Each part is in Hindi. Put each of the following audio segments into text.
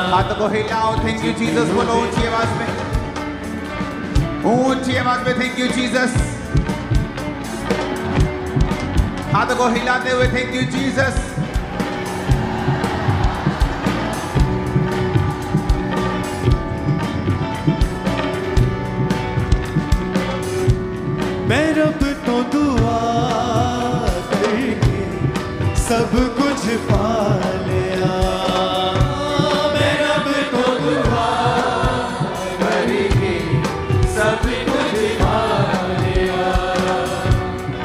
हाथ को हिलाओ। थैंक यू जीसस बोलो ऊंची आवाज में, ऊंची आवाज में थैंक यू जीसस। हाथ को हिलाते हुए थैंक यू जीसस। मैं रब तो दुआ करके सब कुछ पा लिया। मैं रब तो दुआ करके सब कुछ पा लिया।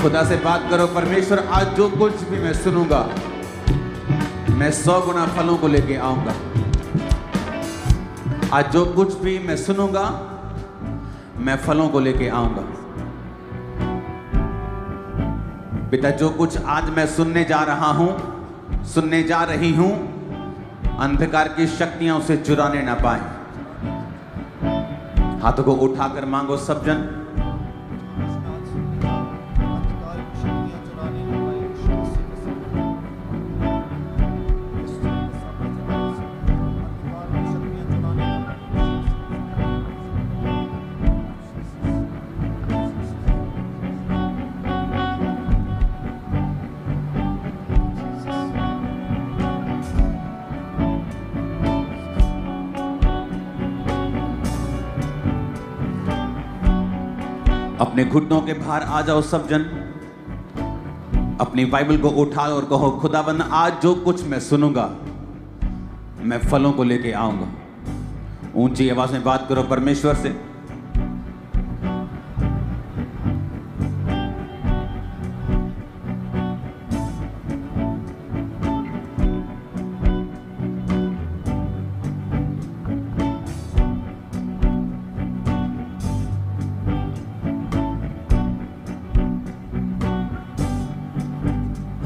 खुदा से बात करो, परमेश्वर आज जो कुछ भी मैं सुनूंगा मैं 100 गुना फलों को लेके आऊंगा। आज जो कुछ भी मैं सुनूंगा मैं फलों को लेके आऊंगा। बेटा जो कुछ आज मैं सुनने जा रहा हूं, सुनने जा रही हूं, अंधकार की शक्तियां उसे चुराने ना पाए। हाथों को उठाकर मांगो सब जन। अपने घुटनों के बाहर आ जाओ सब जन। अपनी बाइबल को उठाओ और कहो, खुदाबंद आज जो कुछ मैं सुनूंगा मैं फलों को लेके आऊंगा। ऊंची आवाज में बात करो परमेश्वर से।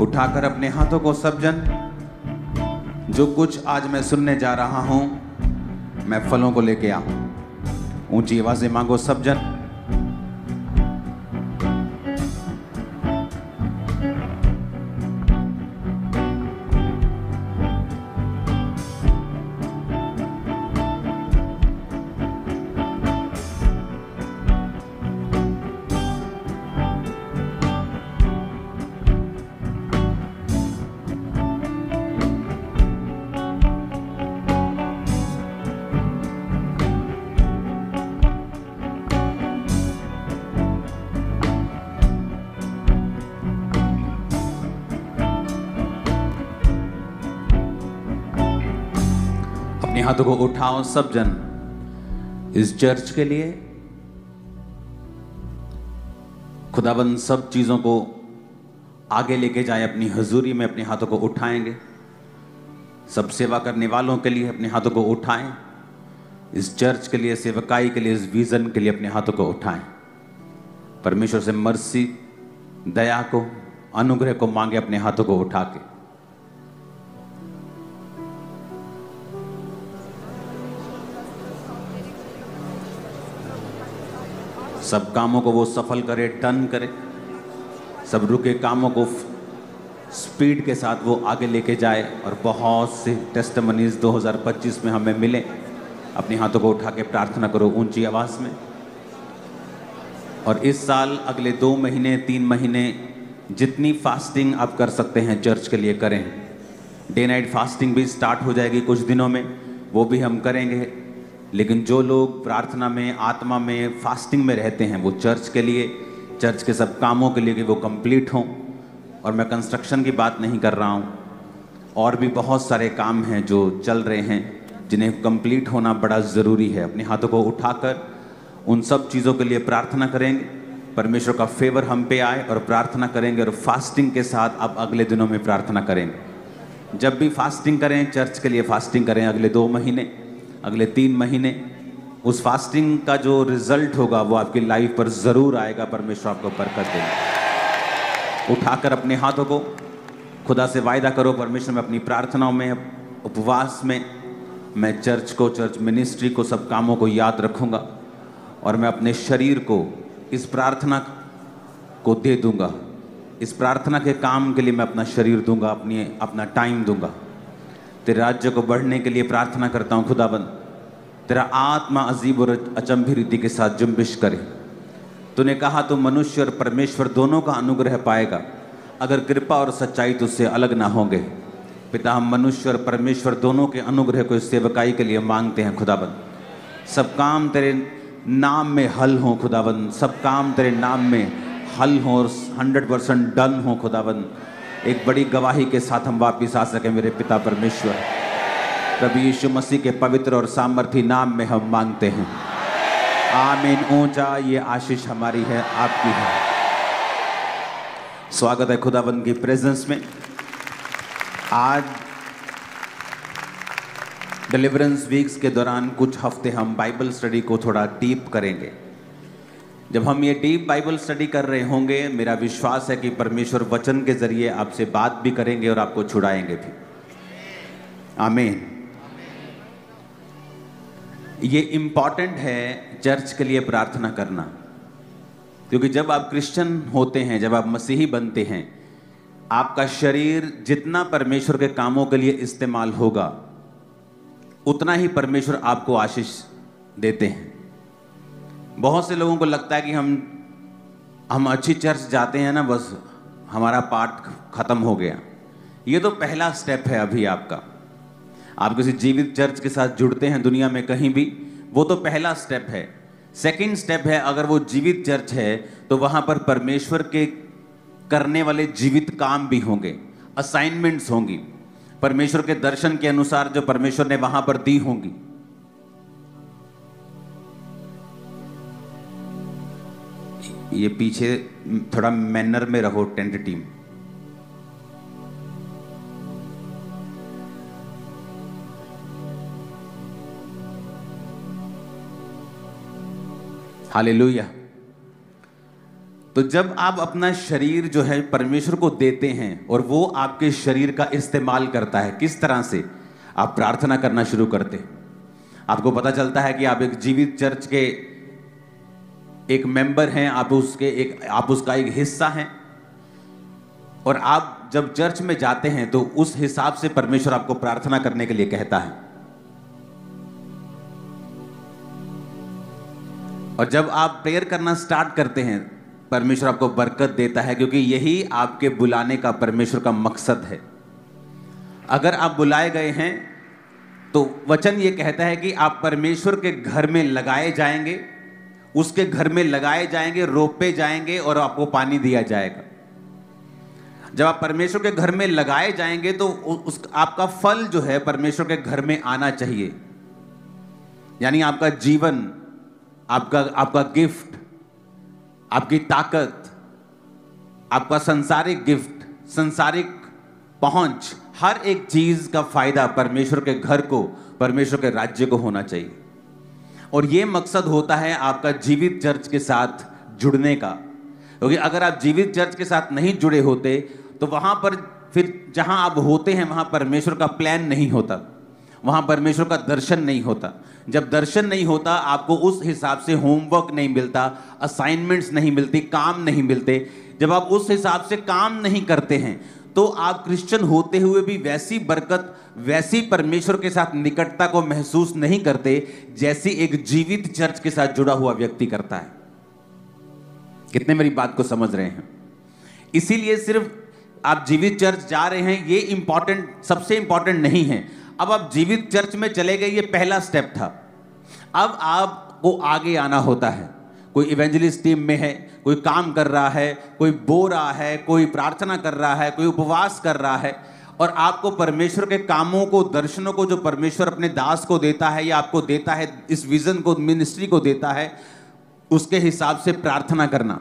उठाकर अपने हाथों को सब जन, जो कुछ आज मैं सुनने जा रहा हूं मैं फलों को लेके आऊं। ऊंची आवाज से मांगो सब जन। हाथों को उठाओ सब जन। इस चर्च के लिए खुदाबंद सब चीजों को आगे लेके जाए अपनी हजूरी में। अपने हाथों को उठाएंगे। सब सेवा करने वालों के लिए अपने हाथों को उठाएं। इस चर्च के लिए, सेवकाई के लिए, इस विजन के लिए अपने हाथों को उठाएं। परमेश्वर से मर्सी, दया को, अनुग्रह को मांगे अपने हाथों को उठा के। सब कामों को वो सफल करे, टर्न करे। सब रुके कामों को स्पीड के साथ वो आगे लेके जाए और बहुत से टेस्टिमनीज 2025 में हमें मिले। अपने हाथों को उठा के प्रार्थना करो ऊंची आवाज में। और इस साल अगले 2 महीने 3 महीने जितनी फास्टिंग आप कर सकते हैं चर्च के लिए करें। डे नाइट फास्टिंग भी स्टार्ट हो जाएगी कुछ दिनों में, वो भी हम करेंगे। लेकिन जो लोग प्रार्थना में, आत्मा में, फास्टिंग में रहते हैं वो चर्च के लिए, चर्च के सब कामों के लिए कि वो कंप्लीट हों। और मैं कंस्ट्रक्शन की बात नहीं कर रहा हूँ, और भी बहुत सारे काम हैं जो चल रहे हैं जिन्हें कंप्लीट होना बड़ा ज़रूरी है। अपने हाथों को उठाकर उन सब चीज़ों के लिए प्रार्थना करेंगे। परमेश्वर का फेवर हम पे आए और प्रार्थना करेंगे। और फास्टिंग के साथ अब अगले दिनों में प्रार्थना करेंगे। जब भी फास्टिंग करें, चर्च के लिए फास्टिंग करें अगले 2 महीने, अगले 3 महीने। उस फास्टिंग का जो रिजल्ट होगा वो आपकी लाइफ पर ज़रूर आएगा। परमेश्वर आपको बरकत देगा। उठाकर अपने हाथों को खुदा से वायदा करो, परमेश्वर में अपनी प्रार्थनाओं में, उपवास में मैं चर्च को, चर्च मिनिस्ट्री को, सब कामों को याद रखूँगा। और मैं अपने शरीर को इस प्रार्थना को दे दूँगा। इस प्रार्थना के काम के लिए मैं अपना शरीर दूँगा, अपना टाइम दूँगा। तेरे राज्य को बढ़ने के लिए प्रार्थना करता हूँ खुदाबंद, तेरा आत्मा अजीब और अचंभी रीति के साथ जुम्बिश करे। तूने कहा तो मनुष्य और परमेश्वर दोनों का अनुग्रह पाएगा अगर कृपा और सच्चाई तुझसे अलग ना होंगे। पिता, हम मनुष्य और परमेश्वर दोनों के अनुग्रह को इस सेवकाई के लिए मांगते हैं खुदाबंद। सब काम तेरे नाम में हल हों खुदाबंद, सब काम तेरे नाम में हल हों और 100% डन हों खुदाबंद। एक बड़ी गवाही के साथ हम वापिस आ सकें मेरे पिता परमेश्वर। प्रभु यीशु मसीह के पवित्र और सामर्थी नाम में हम मांगते हैं, आमीन। ऊंचा ये आशीष हमारी है, आपकी है। स्वागत है खुदाबंद की प्रेजेंस में। आज डिलीवरेंस वीक्स के दौरान कुछ हफ्ते हम बाइबल स्टडी को थोड़ा डीप करेंगे। जब हम ये डीप बाइबल स्टडी कर रहे होंगे, मेरा विश्वास है कि परमेश्वर वचन के जरिए आपसे बात भी करेंगे और आपको छुड़ाएंगे भी। आमीन। ये इम्पॉर्टेंट है चर्च के लिए प्रार्थना करना, क्योंकि जब आप क्रिश्चियन होते हैं, जब आप मसीही बनते हैं, आपका शरीर जितना परमेश्वर के कामों के लिए इस्तेमाल होगा उतना ही परमेश्वर आपको आशीष देते हैं। बहुत से लोगों को लगता है कि हम अच्छी चर्च जाते हैं ना, बस हमारा पार्ट खत्म हो गया। ये तो पहला स्टेप है अभी आपका। आप किसी जीवित चर्च के साथ जुड़ते हैं दुनिया में कहीं भी, वो तो पहला स्टेप है। सेकंड स्टेप है, अगर वो जीवित चर्च है तो वहां पर परमेश्वर के करने वाले जीवित काम भी होंगे, असाइनमेंट्स होंगी, परमेश्वर के दर्शन के अनुसार जो परमेश्वर ने वहां पर दी होंगी। ये पीछे थोड़ा मैनर में रहो टेंट टीम। हालेलुया। तो जब आप अपना शरीर जो है परमेश्वर को देते हैं और वो आपके शरीर का इस्तेमाल करता है, किस तरह से आप प्रार्थना करना शुरू करते हैं। आपको पता चलता है कि आप एक जीवित चर्च के एक मेंबर हैं, आप उसका एक हिस्सा हैं, और आप जब चर्च में जाते हैं तो उस हिसाब से परमेश्वर आपको प्रार्थना करने के लिए कहता है। और जब आप प्रेयर करना स्टार्ट करते हैं, परमेश्वर आपको बरकत देता है, क्योंकि यही आपके बुलाने का परमेश्वर का मकसद है। अगर आप बुलाए गए हैं तो वचन ये कहता है कि आप परमेश्वर के घर में लगाए जाएंगे, उसके घर में लगाए जाएंगे, रोपे जाएंगे और आपको पानी दिया जाएगा। जब आप परमेश्वर के घर में लगाए जाएंगे तो आपका फल जो है परमेश्वर के घर में आना चाहिए। यानी आपका जीवन, आपका गिफ्ट, आपकी ताकत, आपका संसारिक गिफ्ट, संसारिक पहुंच, हर एक चीज का फायदा परमेश्वर के घर को, परमेश्वर के राज्य को होना चाहिए। और यह मकसद होता है आपका जीवित चर्च के साथ जुड़ने का। क्योंकि अगर आप जीवित चर्च के साथ नहीं जुड़े होते तो वहां पर फिर जहां आप होते हैं वहां परमेश्वर का प्लान नहीं होता, वहां परमेश्वर का दर्शन नहीं होता। जब दर्शन नहीं होता, आपको उस हिसाब से होमवर्क नहीं मिलता, असाइनमेंट्स नहीं मिलती, काम नहीं मिलते। जब आप उस हिसाब से काम नहीं करते हैं तो आप क्रिश्चियन होते हुए भी वैसी बरकत, वैसी परमेश्वर के साथ निकटता को महसूस नहीं करते जैसी एक जीवित चर्च के साथ जुड़ा हुआ व्यक्ति करता है। कितने मेरी बात को समझ रहे हैं? इसीलिए सिर्फ आप जीवित चर्च जा रहे हैं ये इंपॉर्टेंट, सबसे इंपॉर्टेंट नहीं है। अब आप जीवित चर्च में चले गए, ये पहला स्टेप था। अब आपको आगे आना होता है। कोई इवेंजलिस्ट टीम में है, कोई काम कर रहा है, कोई बो रहा है, कोई प्रार्थना कर रहा है, कोई उपवास कर रहा है, और आपको परमेश्वर के कामों को, दर्शनों को जो परमेश्वर अपने दास को देता है या आपको देता है, इस विजन को, मिनिस्ट्री को देता है, उसके हिसाब से प्रार्थना करना,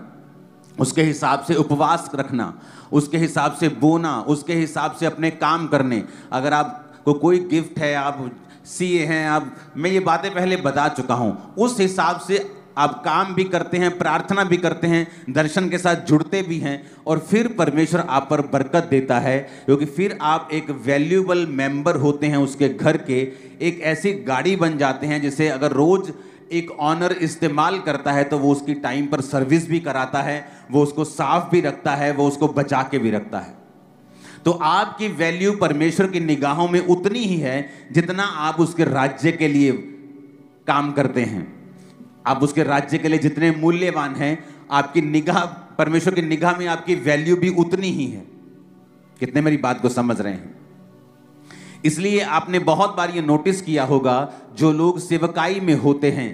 उसके हिसाब से उपवास रखना, उसके हिसाब से बोना, उसके हिसाब से अपने काम करने। अगर आपको कोई गिफ्ट है, आप सीए हैं, मैं ये बातें पहले बता चुका हूं, उस हिसाब से आप काम भी करते हैं, प्रार्थना भी करते हैं, दर्शन के साथ जुड़ते भी हैं, और फिर परमेश्वर आप पर बरकत देता है, क्योंकि फिर आप एक वैल्यूएबल मेंबर होते हैं उसके घर के। एक ऐसी गाड़ी बन जाते हैं जिसे अगर रोज एक ऑनर इस्तेमाल करता है तो वो उसकी टाइम पर सर्विस भी कराता है, वो उसको साफ भी रखता है, वो उसको बचा के भी रखता है। तो आपकी वैल्यू परमेश्वर की निगाहों में उतनी ही है जितना आप उसके राज्य के लिए काम करते हैं। आप उसके राज्य के लिए जितने मूल्यवान हैं, आपकी निगाह, परमेश्वर की निगाह में आपकी वैल्यू भी उतनी ही है। कितने मेरी बात को समझ रहे हैं? इसलिए आपने बहुत बार ये नोटिस किया होगा, जो लोग सेवकाई में होते हैं,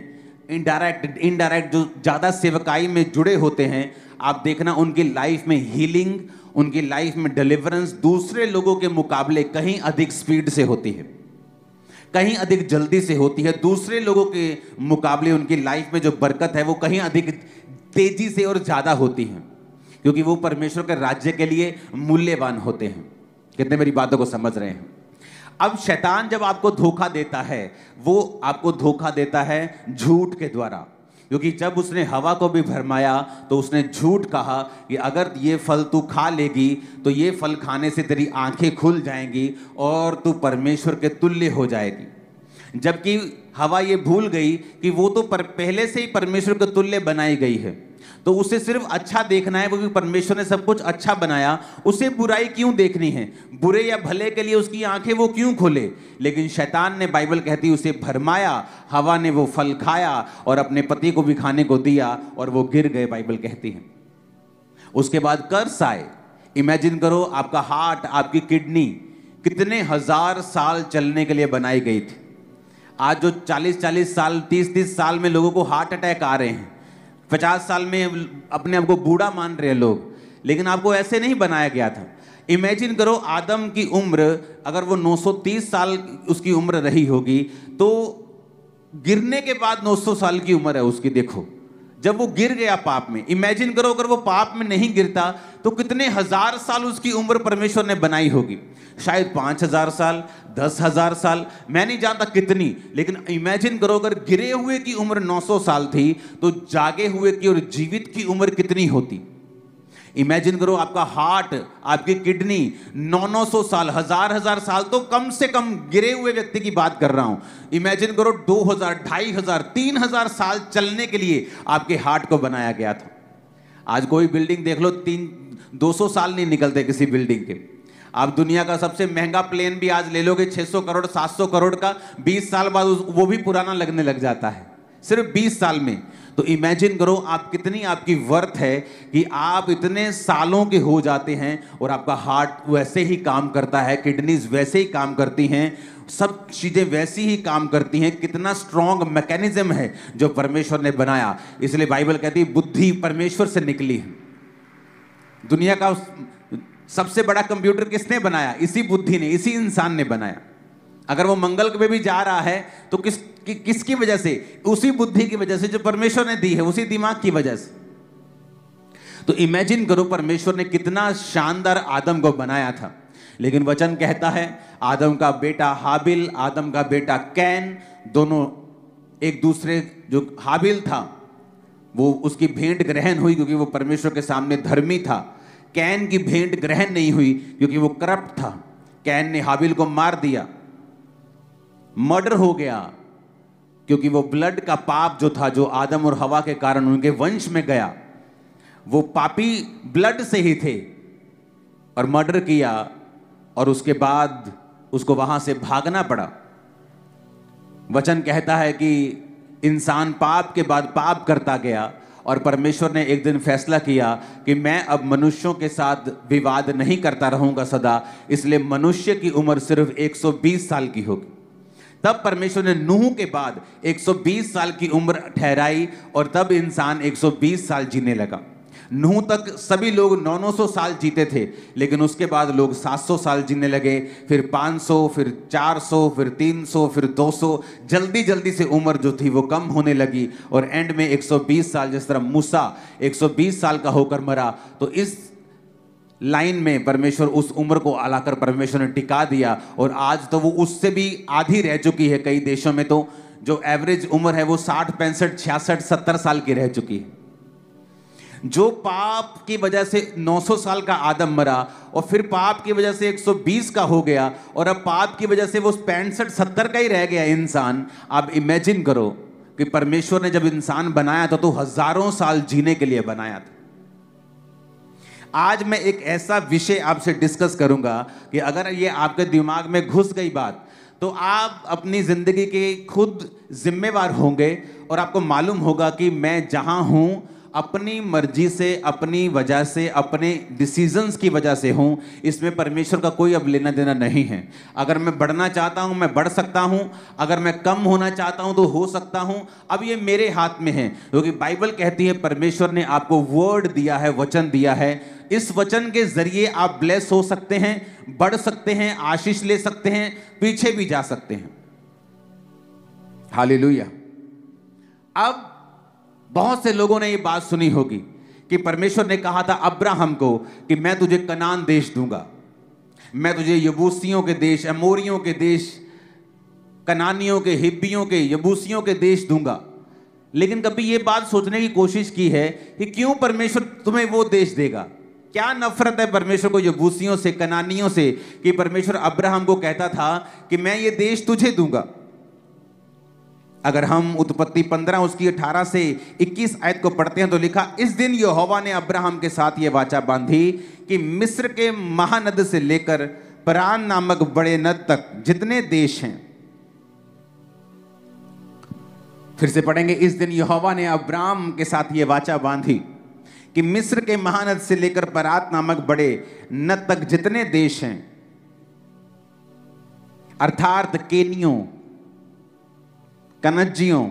इनडायरेक्ट जो ज्यादा सेवकाई में जुड़े होते हैं, आप देखना उनकी लाइफ में हीलिंग, उनकी लाइफ में डिलीवरेंस दूसरे लोगों के मुकाबले कहीं अधिक स्पीड से होती है, कहीं अधिक जल्दी से होती है। दूसरे लोगों के मुकाबले उनकी लाइफ में जो बरकत है वो कहीं अधिक तेजी से और ज्यादा होती है, क्योंकि वो परमेश्वर के राज्य के लिए मूल्यवान होते हैं। कितने मेरी बातों को समझ रहे हैं? अब शैतान जब आपको धोखा देता है, वो आपको धोखा देता है झूठ के द्वारा, क्योंकि जब उसने हवा को भी भरमाया तो उसने झूठ कहा कि अगर ये फल तू खा लेगी तो ये फल खाने से तेरी आंखें खुल जाएंगी और तू परमेश्वर के तुल्य हो जाएगी। जबकि हवा ये भूल गई कि वो तो पहले से ही परमेश्वर के तुल्य बनाई गई है, तो उसे सिर्फ अच्छा देखना है, क्योंकि परमेश्वर ने सब कुछ अच्छा बनाया, उसे बुराई क्यों देखनी है? बुरे या भले के लिए उसकी आंखें वो क्यों खोले? लेकिन शैतान ने, बाइबल कहती है, उसे भरमाया, हवा ने वो फल खाया और अपने पति को भी खाने को दिया और वो गिर गए, बाइबल कहती है। उसके बाद कर्स आए। इमेजिन करो, आपका हार्ट, आपकी किडनी कितने हजार साल चलने के लिए बनाई गई थी। आज जो 40-40 साल, 30-30 साल में लोगों को हार्ट अटैक आ रहे हैं, 50 साल में अपने आप को बूढ़ा मान रहे हैं लोग, लेकिन आपको ऐसे नहीं बनाया गया था। इमेजिन करो, आदम की उम्र अगर वो 930 साल उसकी उम्र रही होगी, तो गिरने के बाद 900 साल की उम्र है उसकी। देखो, जब वो गिर गया पाप में, इमेजिन करो अगर वो पाप में नहीं गिरता तो कितने हजार साल उसकी उम्र परमेश्वर ने बनाई होगी। शायद 5000 साल, 10,000 साल, मैं नहीं जानता कितनी, लेकिन इमेजिन करो अगर गिरे हुए की उम्र 900 साल थी तो जागे हुए की और जीवित की उम्र कितनी होती। इमेजिन करो, आपका हार्ट, आपकी किडनी 900 साल, हजार साल, तो कम से कम गिरे हुए व्यक्ति की बात कर रहा हूं। इमेजिन करो 2000, 2500, 3000 साल चलने के लिए आपके हार्ट को बनाया गया था। आज कोई बिल्डिंग देख लो, 200 साल नहीं निकलते किसी बिल्डिंग के। आप दुनिया का सबसे महंगा प्लेन भी आज ले लोगे, 600 करोड़, 700 करोड़ का, 20 साल बाद वो भी पुराना लगने लग जाता है, सिर्फ 20 साल में। तो इमेजिन करो आप कितनी आपकी वर्थ है कि आप इतने सालों के हो जाते हैं और आपका हार्ट वैसे ही काम करता है, किडनीज वैसे ही काम करती हैं, सब चीजें वैसी ही काम करती हैं। कितना स्ट्रॉन्ग मैकेनिज्म है जो परमेश्वर ने बनाया। इसलिए बाइबल कहती है बुद्धि परमेश्वर से निकली है। दुनिया का सबसे बड़ा कंप्यूटर किसने बनाया? इसी बुद्धि ने, इसी इंसान ने बनाया। अगर वो मंगल पे भी जा रहा है तो किसकी वजह से? उसी बुद्धि की वजह से जो परमेश्वर ने दी है, उसी दिमाग की वजह से। तो इमेजिन करो परमेश्वर ने कितना शानदार आदम को बनाया था। लेकिन वचन कहता है आदम का बेटा हाबिल, आदम का बेटा कैन, दोनों एक दूसरे, जो हाबिल था वो उसकी भेंट ग्रहण हुई क्योंकि वो परमेश्वर के सामने धर्मी था। कैन की भेंट ग्रहण नहीं हुई क्योंकि वो करप्ट था। कैन ने हाबिल को मार दिया, मर्डर हो गया, क्योंकि वो ब्लड का पाप जो था, जो आदम और हवा के कारण उनके वंश में गया, वो पापी ब्लड से ही थे और मर्डर किया और उसके बाद उसको वहां से भागना पड़ा। वचन कहता है कि इंसान पाप के बाद पाप करता गया और परमेश्वर ने एक दिन फैसला किया कि मैं अब मनुष्यों के साथ विवाद नहीं करता रहूंगा सदा, इसलिए मनुष्य की उम्र सिर्फ 120 साल की होगी। तब परमेश्वर ने नूह के बाद 120 साल की उम्र ठहराई और तब इंसान 120 साल जीने लगा। नूह तक सभी लोग 900 साल जीते थे, लेकिन उसके बाद लोग 700 साल जीने लगे, फिर 500, फिर 400, फिर 300, फिर 200। जल्दी जल्दी से उम्र जो थी वो कम होने लगी और एंड में 120 साल, जिस तरह मूसा 120 साल का होकर मरा, तो इस लाइन में परमेश्वर उस उम्र को आलाकर परमेश्वर ने टिका दिया और आज तो वो उससे भी आधी रह चुकी है। कई देशों में तो जो एवरेज उम्र है वो 60, 65, 66, 70 साल की रह चुकी है। जो पाप की वजह से 900 साल का आदम मरा और फिर पाप की वजह से 120 का हो गया और अब पाप की वजह से वो 65, 70 का ही रह गया इंसान। आप इमेजिन करो कि परमेश्वर ने जब इंसान बनाया था तो हजारों साल जीने के लिए बनाया था। आज मैं एक ऐसा विषय आपसे डिस्कस करूंगा कि अगर ये आपके दिमाग में घुस गई बात तो आप अपनी जिंदगी के खुद जिम्मेवार होंगे और आपको मालूम होगा कि मैं जहां हूं अपनी मर्जी से, अपनी वजह से, अपने डिसीजंस की वजह से हूं, इसमें परमेश्वर का कोई अब लेना देना नहीं है। अगर मैं बढ़ना चाहता हूं मैं बढ़ सकता हूं, अगर मैं कम होना चाहता हूं तो हो सकता हूं। अब ये मेरे हाथ में है, क्योंकि बाइबल कहती है परमेश्वर ने आपको वर्ड दिया है, वचन दिया है। इस वचन के जरिए आप ब्लेस हो सकते हैं, बढ़ सकते हैं, आशीष ले सकते हैं, पीछे भी जा सकते हैं। हालेलुया। अब बहुत से लोगों ने ये बात सुनी होगी कि परमेश्वर ने कहा था अब्राहम को कि मैं तुझे कनान देश दूंगा, मैं तुझे यबूसियों के देश, अमोरियों के देश, कनानियों के, हिब्बियों के, यबूसियों के देश दूंगा। लेकिन कभी ये बात सोचने की कोशिश की है कि क्यों परमेश्वर तुम्हें वो देश देगा? क्या नफरत है परमेश्वर को यबूसियों से, कनानियों से, कि परमेश्वर अब्राहम को कहता था कि मैं ये देश तुझे दूंगा। अगर हम उत्पत्ति 15 उसकी 18 से 21 आयत को पढ़ते हैं तो लिखा, इस दिन यहोवा ने अब्राहम के साथ ये वाचा बांधी कि मिस्र के महानद से लेकर परान नामक बड़े नद तक जितने देश हैं, फिर से पढ़ेंगे, इस दिन यहोवा ने अब्राहम के साथ ये वाचा बांधी कि मिस्र के महानद से लेकर परात नामक बड़े नद तक जितने देश हैं, अर्थात केनियों, कनज्जियों,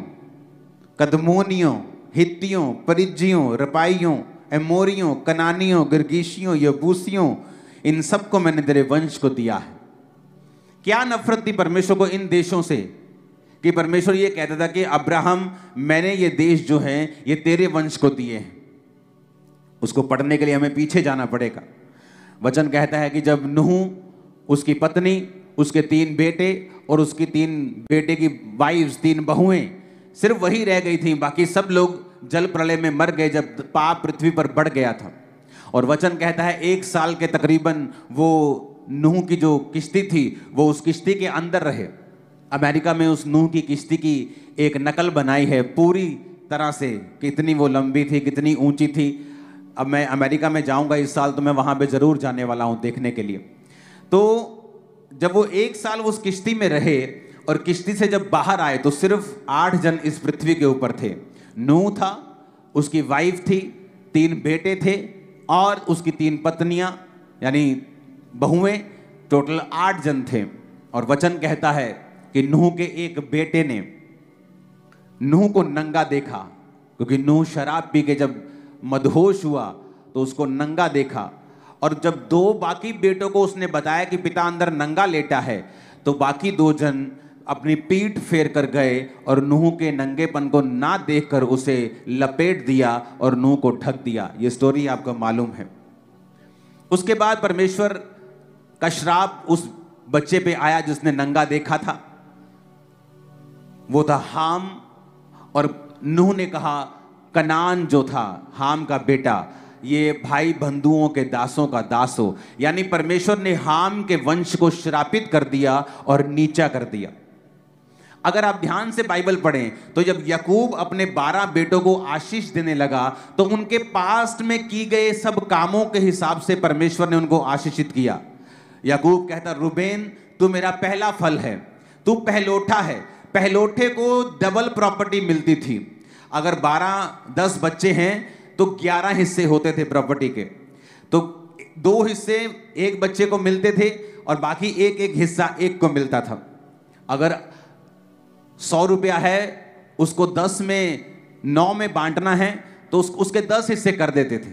कदमोनियों, हित्तियों, परिज्जियों, रपाइयों, एमोरियों, कनानियों, गिर्गिशियों, यबूसियों, इन सबको मैंने तेरे वंश को दिया है। क्या नफरत थी परमेश्वर को इन देशों से कि परमेश्वर ये कहता था कि अब्राहम मैंने ये देश जो हैं ये तेरे वंश को दिए हैं। उसको पढ़ने के लिए हमें पीछे जाना पड़ेगा। वचन कहता है कि जब नूह, उसकी पत्नी, उसके 3 बेटे और उसकी 3 बेटे की वाइफ्स, 3 बहुएं, सिर्फ वही रह गई थी, बाकी सब लोग जल प्रलय में मर गए जब पाप पृथ्वी पर बढ़ गया था। और वचन कहता है 1 साल के तकरीबन वो नूह की जो किश्ती थी वो उस किश्ती के अंदर रहे। अमेरिका में उस नूह की किश्ती की एक नकल बनाई है पूरी तरह से, कितनी वो लंबी थी, कितनी ऊंची थी। अब मैं अमेरिका में जाऊंगा इस साल तो मैं वहां पे जरूर जाने वाला हूं देखने के लिए। तो जब वो 1 साल उस किश्ती में रहे और किश्ती से जब बाहर आए तो सिर्फ 8 जन इस पृथ्वी के ऊपर थे। नूह था, उसकी वाइफ थी, 3 बेटे थे और उसकी 3 पत्नियां यानी बहुएं, टोटल 8 जन थे। और वचन कहता है कि नूह के एक बेटे ने नूह को नंगा देखा, क्योंकि नूह शराब पी के जब मदहोश हुआ तो उसको नंगा देखा। और जब 2 बाकी बेटों को उसने बताया कि पिता अंदर नंगा लेटा है तो बाकी 2 जन अपनी पीठ फेर कर गए और नूह के नंगेपन को ना देखकर उसे लपेट दिया और नूह को ढक दिया। ये स्टोरी आपको मालूम है। उसके बाद परमेश्वर का श्राप उस बच्चे पे आया जिसने नंगा देखा था, वो था हाम। और नूह ने कहा कनान जो था हाम का बेटा, ये भाई बंधुओं के दासों का दास हो। यानी परमेश्वर ने हाम के वंश को श्रापित कर दिया और नीचा कर दिया। अगर आप ध्यान से बाइबल पढ़ें तो जब याकूब अपने 12 बेटों को आशीष देने लगा तो उनके पास्ट में की गए सब कामों के हिसाब से परमेश्वर ने उनको आशीषित किया। याकूब कहता, रूबेन तू मेरा पहला फल है, तू पहलोठा है। पहलोठे को डबल प्रॉपर्टी मिलती थी। अगर 12-10 बच्चे हैं तो 11 हिस्से होते थे प्रॉपर्टी के। तो 2 हिस्से एक बच्चे को मिलते थे और बाकी एक हिस्सा एक को मिलता था। अगर 100 रुपया है, उसको 10 में 9 में बांटना है तो उसके 10 हिस्से कर देते थे।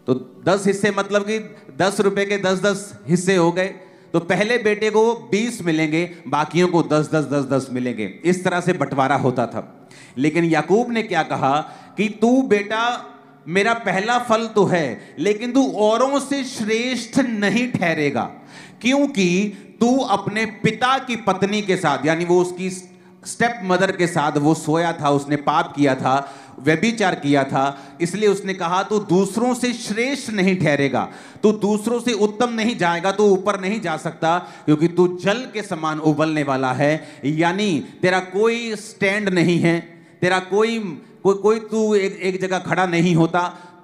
तो 10 हिस्से मतलब कि 10 रुपए के 10-10 हिस्से हो गए। तो पहले बेटे को 20 मिलेंगे, बाकियों को 10-10 मिलेंगे। इस तरह से बंटवारा होता था। लेकिन याकूब ने क्या कहा कि तू बेटा मेरा पहला फल तो है, लेकिन तू औरों से श्रेष्ठ नहीं ठहरेगा, क्योंकि तू अपने पिता की पत्नी के साथ, यानी वो उसकी स्टेप मदर के साथ वो सोया था, उसने पाप किया था, व्यभिचार किया था। इसलिए उसने कहा तू दूसरों से श्रेष्ठ नहीं ठहरेगा, तू दूसरों से उत्तम नहीं जाएगा, तू ऊपर नहीं जा सकता, क्योंकि तू जल के समान उबलने वाला है। यानी तेरा कोई स्टैंड नहीं है, तेरा कोई तू एक जगह खड़ा नहीं होता।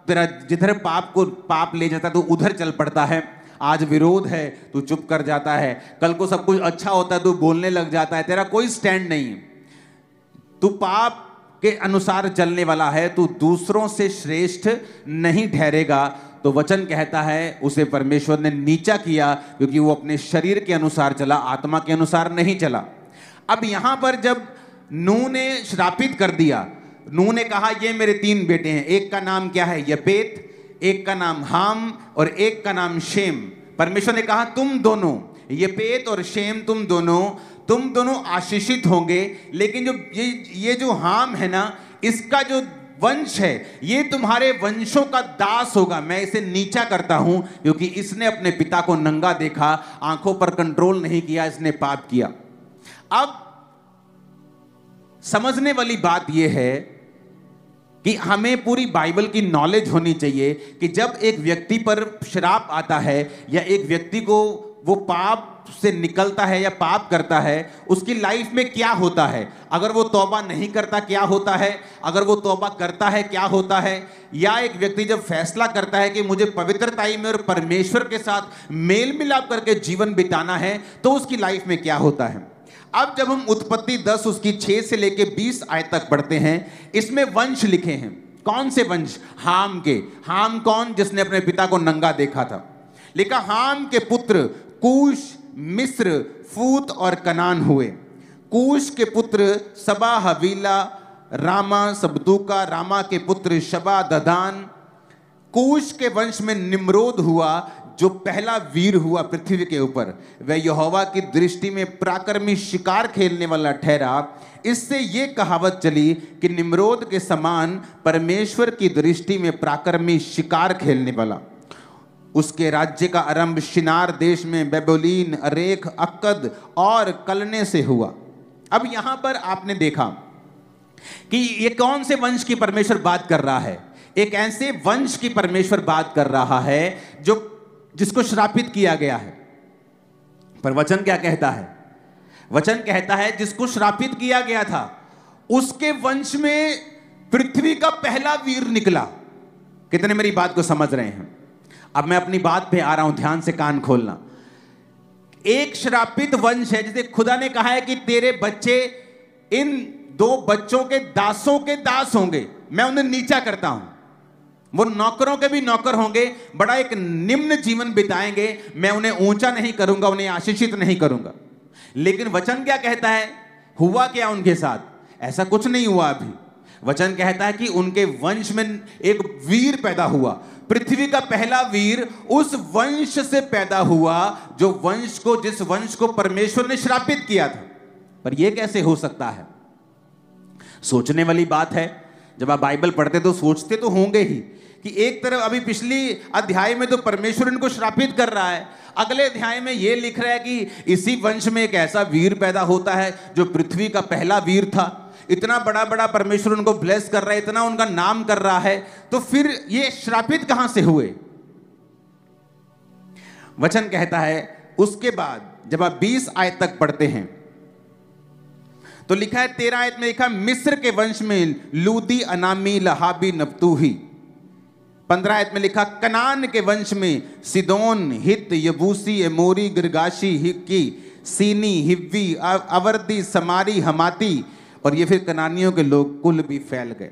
तेरा जिधर पाप ले जाता है तो उधर चल पड़ता है। आज विरोध है तू चुप कर जाता है, कल को सब कुछ अच्छा होता है तू बोलने लग जाता है, तेरा कोई स्टैंड नहीं है। तू पाप के अनुसार चलने वाला है, तू दूसरों से श्रेष्ठ नहीं ठहरेगा। तो वचन कहता है उसे परमेश्वर ने नीचा किया क्योंकि वो अपने शरीर के अनुसार चला, आत्मा के अनुसार नहीं चला। अब यहां पर जब नूह ने श्रापित कर दिया, नूह ने कहा ये मेरे 3 बेटे हैं, एक का नाम क्या है यपेत, एक का नाम हाम और एक का नाम शेम। परमेश्वर ने कहा तुम दोनों यपेत और शेम तुम दोनों आशीषित होंगे, लेकिन जो ये जो हाम है ना, इसका जो वंश है ये तुम्हारे वंशों का दास होगा। मैं इसे नीचा करता हूं क्योंकि इसने अपने पिता को नंगा देखा, आंखों पर कंट्रोल नहीं किया, इसने पाप किया। अब समझने वाली बात यह है कि हमें पूरी बाइबल की नॉलेज होनी चाहिए कि जब एक व्यक्ति पर श्राप आता है या एक व्यक्ति को वो पाप से निकलता है या पाप करता है, उसकी लाइफ में क्या होता है। अगर वो तौबा नहीं करता क्या होता है, अगर वो तौबा करता है क्या होता है, या एक व्यक्ति जब फैसला करता है कि मुझे पवित्रताई में और परमेश्वर के साथ मेल मिलाप करके जीवन बिताना है, तो उसकी लाइफ में क्या होता है। अब जब हम उत्पत्ति 10 उसकी 6 से लेके 20 आयत तक पढ़ते हैं, इसमें वंश लिखे हैं। कौन से वंश? हाम के। हाम कौन? जिसने अपने पिता को नंगा देखा था। लिखा हाम के पुत्र कूश, मिस्र, फूत और कनान हुए। कूश के पुत्र सबा, हवीला, रामा, सबदूका। रामा के पुत्र शबा, ददान। कूश के वंश में निम्रोद हुआ जो पहला वीर हुआ पृथ्वी के ऊपर। वह यहोवा की दृष्टि में पराक्रमी शिकार खेलने वाला ठहरा। इससे यह कहावत चली कि निम्रोद के समान परमेश्वर की दृष्टि में पराक्रमी शिकार खेलने वाला। उसके राज्य का आरंभ शिनार देश में बेबोलीन, अरेख, अक्कद और कलने से हुआ। अब यहां पर आपने देखा कि ये कौन से वंश की परमेश्वर बात कर रहा है। एक ऐसे वंश की परमेश्वर बात कर रहा है जिसको श्रापित किया गया है। पर वचन क्या कहता है? वचन कहता है जिसको श्रापित किया गया था उसके वंश में पृथ्वी का पहला वीर निकला। कितने मेरी बात को समझ रहे हैं? अब मैं अपनी बात पे आ रहा हूं, ध्यान से कान खोलना। एक श्रापित वंश है जिसे खुदा ने कहा है कि तेरे बच्चे इन 2 बच्चों के दासों के दास होंगे, मैं उन्हें नीचा करता हूं। वो नौकरों के भी नौकर होंगे, बड़ा एक निम्न जीवन बिताएंगे, मैं उन्हें ऊंचा नहीं करूंगा, उन्हें आशीषित नहीं करूंगा। लेकिन वचन क्या कहता है? हुआ क्या उनके साथ? ऐसा कुछ नहीं हुआ अभी। वचन कहता है कि उनके वंश में एक वीर पैदा हुआ। पृथ्वी का पहला वीर उस वंश से पैदा हुआ जिस वंश को परमेश्वर ने श्रापित किया था। पर यह कैसे हो सकता है? सोचने वाली बात है। जब आप बाइबल पढ़ते तो सोचते तो होंगे ही कि एक तरफ अभी पिछली अध्याय में तो परमेश्वर इनको श्रापित कर रहा है, अगले अध्याय में यह लिख रहा है कि इसी वंश में एक ऐसा वीर पैदा होता है जो पृथ्वी का पहला वीर था। इतना बड़ा बड़ा परमेश्वर उनको ब्लेस कर रहा है, इतना उनका नाम कर रहा है, तो फिर ये श्रापित कहां से हुए? वचन कहता है उसके बाद जब आप 20 आयत तक पढ़ते हैं तो लिखा है 13 आयत में लिखा मिस्र के वंश में लूदी, अनामी, लहाबी, नप्तूही। 15 आयत में लिखा कनान के वंश में सिदोन, हित, यबूसी, एमोरी, गिर्गाशी, हिक्की, सीनी, हिव्वी, अवर्दी, समारी, हमाती। और ये फिर कनानियों के लोग कुल भी फैल गए।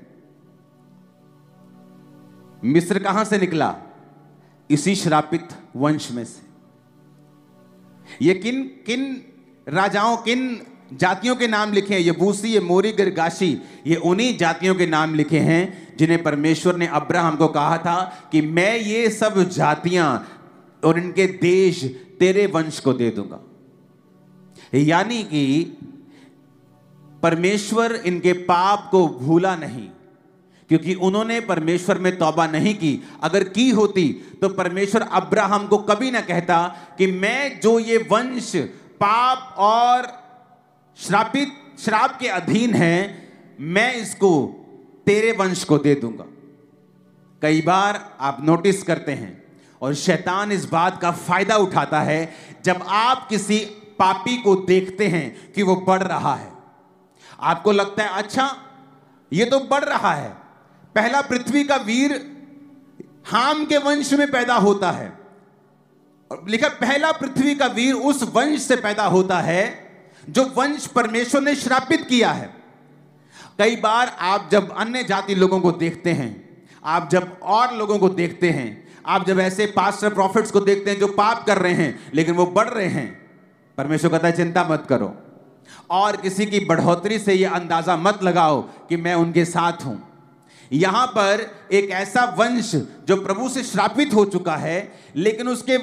मिस्र कहां से निकला? इसी श्रापित वंश में से। ये किन किन राजाओं, किन जातियों के नाम लिखे हैं? यबूसी, एमोरी, गिर्गाशी। ये उन्हीं जातियों के नाम लिखे हैं जिन्हें परमेश्वर ने अब्राहम को कहा था कि मैं ये सब जातियां और इनके देश तेरे वंश को दे दूंगा। यानी कि परमेश्वर इनके पाप को भूला नहीं, क्योंकि उन्होंने परमेश्वर में तौबा नहीं की। अगर की होती तो परमेश्वर अब्राहम को कभी ना कहता कि मैं जो ये वंश पाप और श्राप के अधीन है, मैं इसको तेरे वंश को दे दूंगा। कई बार आप नोटिस करते हैं और शैतान इस बात का फायदा उठाता है जब आप किसी पापी को देखते हैं कि वो बढ़ रहा है। आपको लगता है अच्छा ये तो बढ़ रहा है, पहला पृथ्वी का वीर हाम के वंश में पैदा होता है। और लिखा पहला पृथ्वी का वीर उस वंश से पैदा होता है जो वंश परमेश्वर ने श्रापित किया है। कई बार आप जब अन्य जाति लोगों को देखते हैं, आप जब और लोगों को देखते हैं, आप जब ऐसे पास्टर प्रॉफिट्स को देखते हैं जो पाप कर रहे हैं लेकिन वो बढ़ रहे हैं, परमेश्वर कहता है चिंता मत करो, और किसी की बढ़ोतरी से ये अंदाजा मत लगाओ कि मैं उनके साथ हूं। यहां पर एक ऐसा वंश जो प्रभु से श्रापित हो चुका है, लेकिन उसके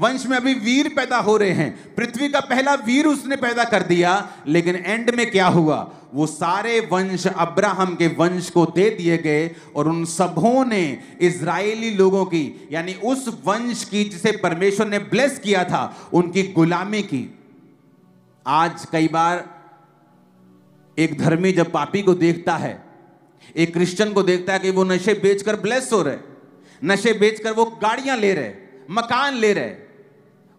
वंश में अभी वीर पैदा हो रहे हैं। पृथ्वी का पहला वीर उसने पैदा कर दिया, लेकिन एंड में क्या हुआ, वो सारे वंश अब्राहम के वंश को दे दिए गए और उन सबों ने इजरायली लोगों की, यानी उस वंश की जिसे परमेश्वर ने ब्लेस किया था, उनकी गुलामी की। आज कई बार एक धर्मी जब पापी को देखता है, एक क्रिश्चियन को देखता है कि वो नशे बेचकर ब्लेस हो रहे, नशे बेचकर वो गाड़ियां ले रहे, मकान ले रहे,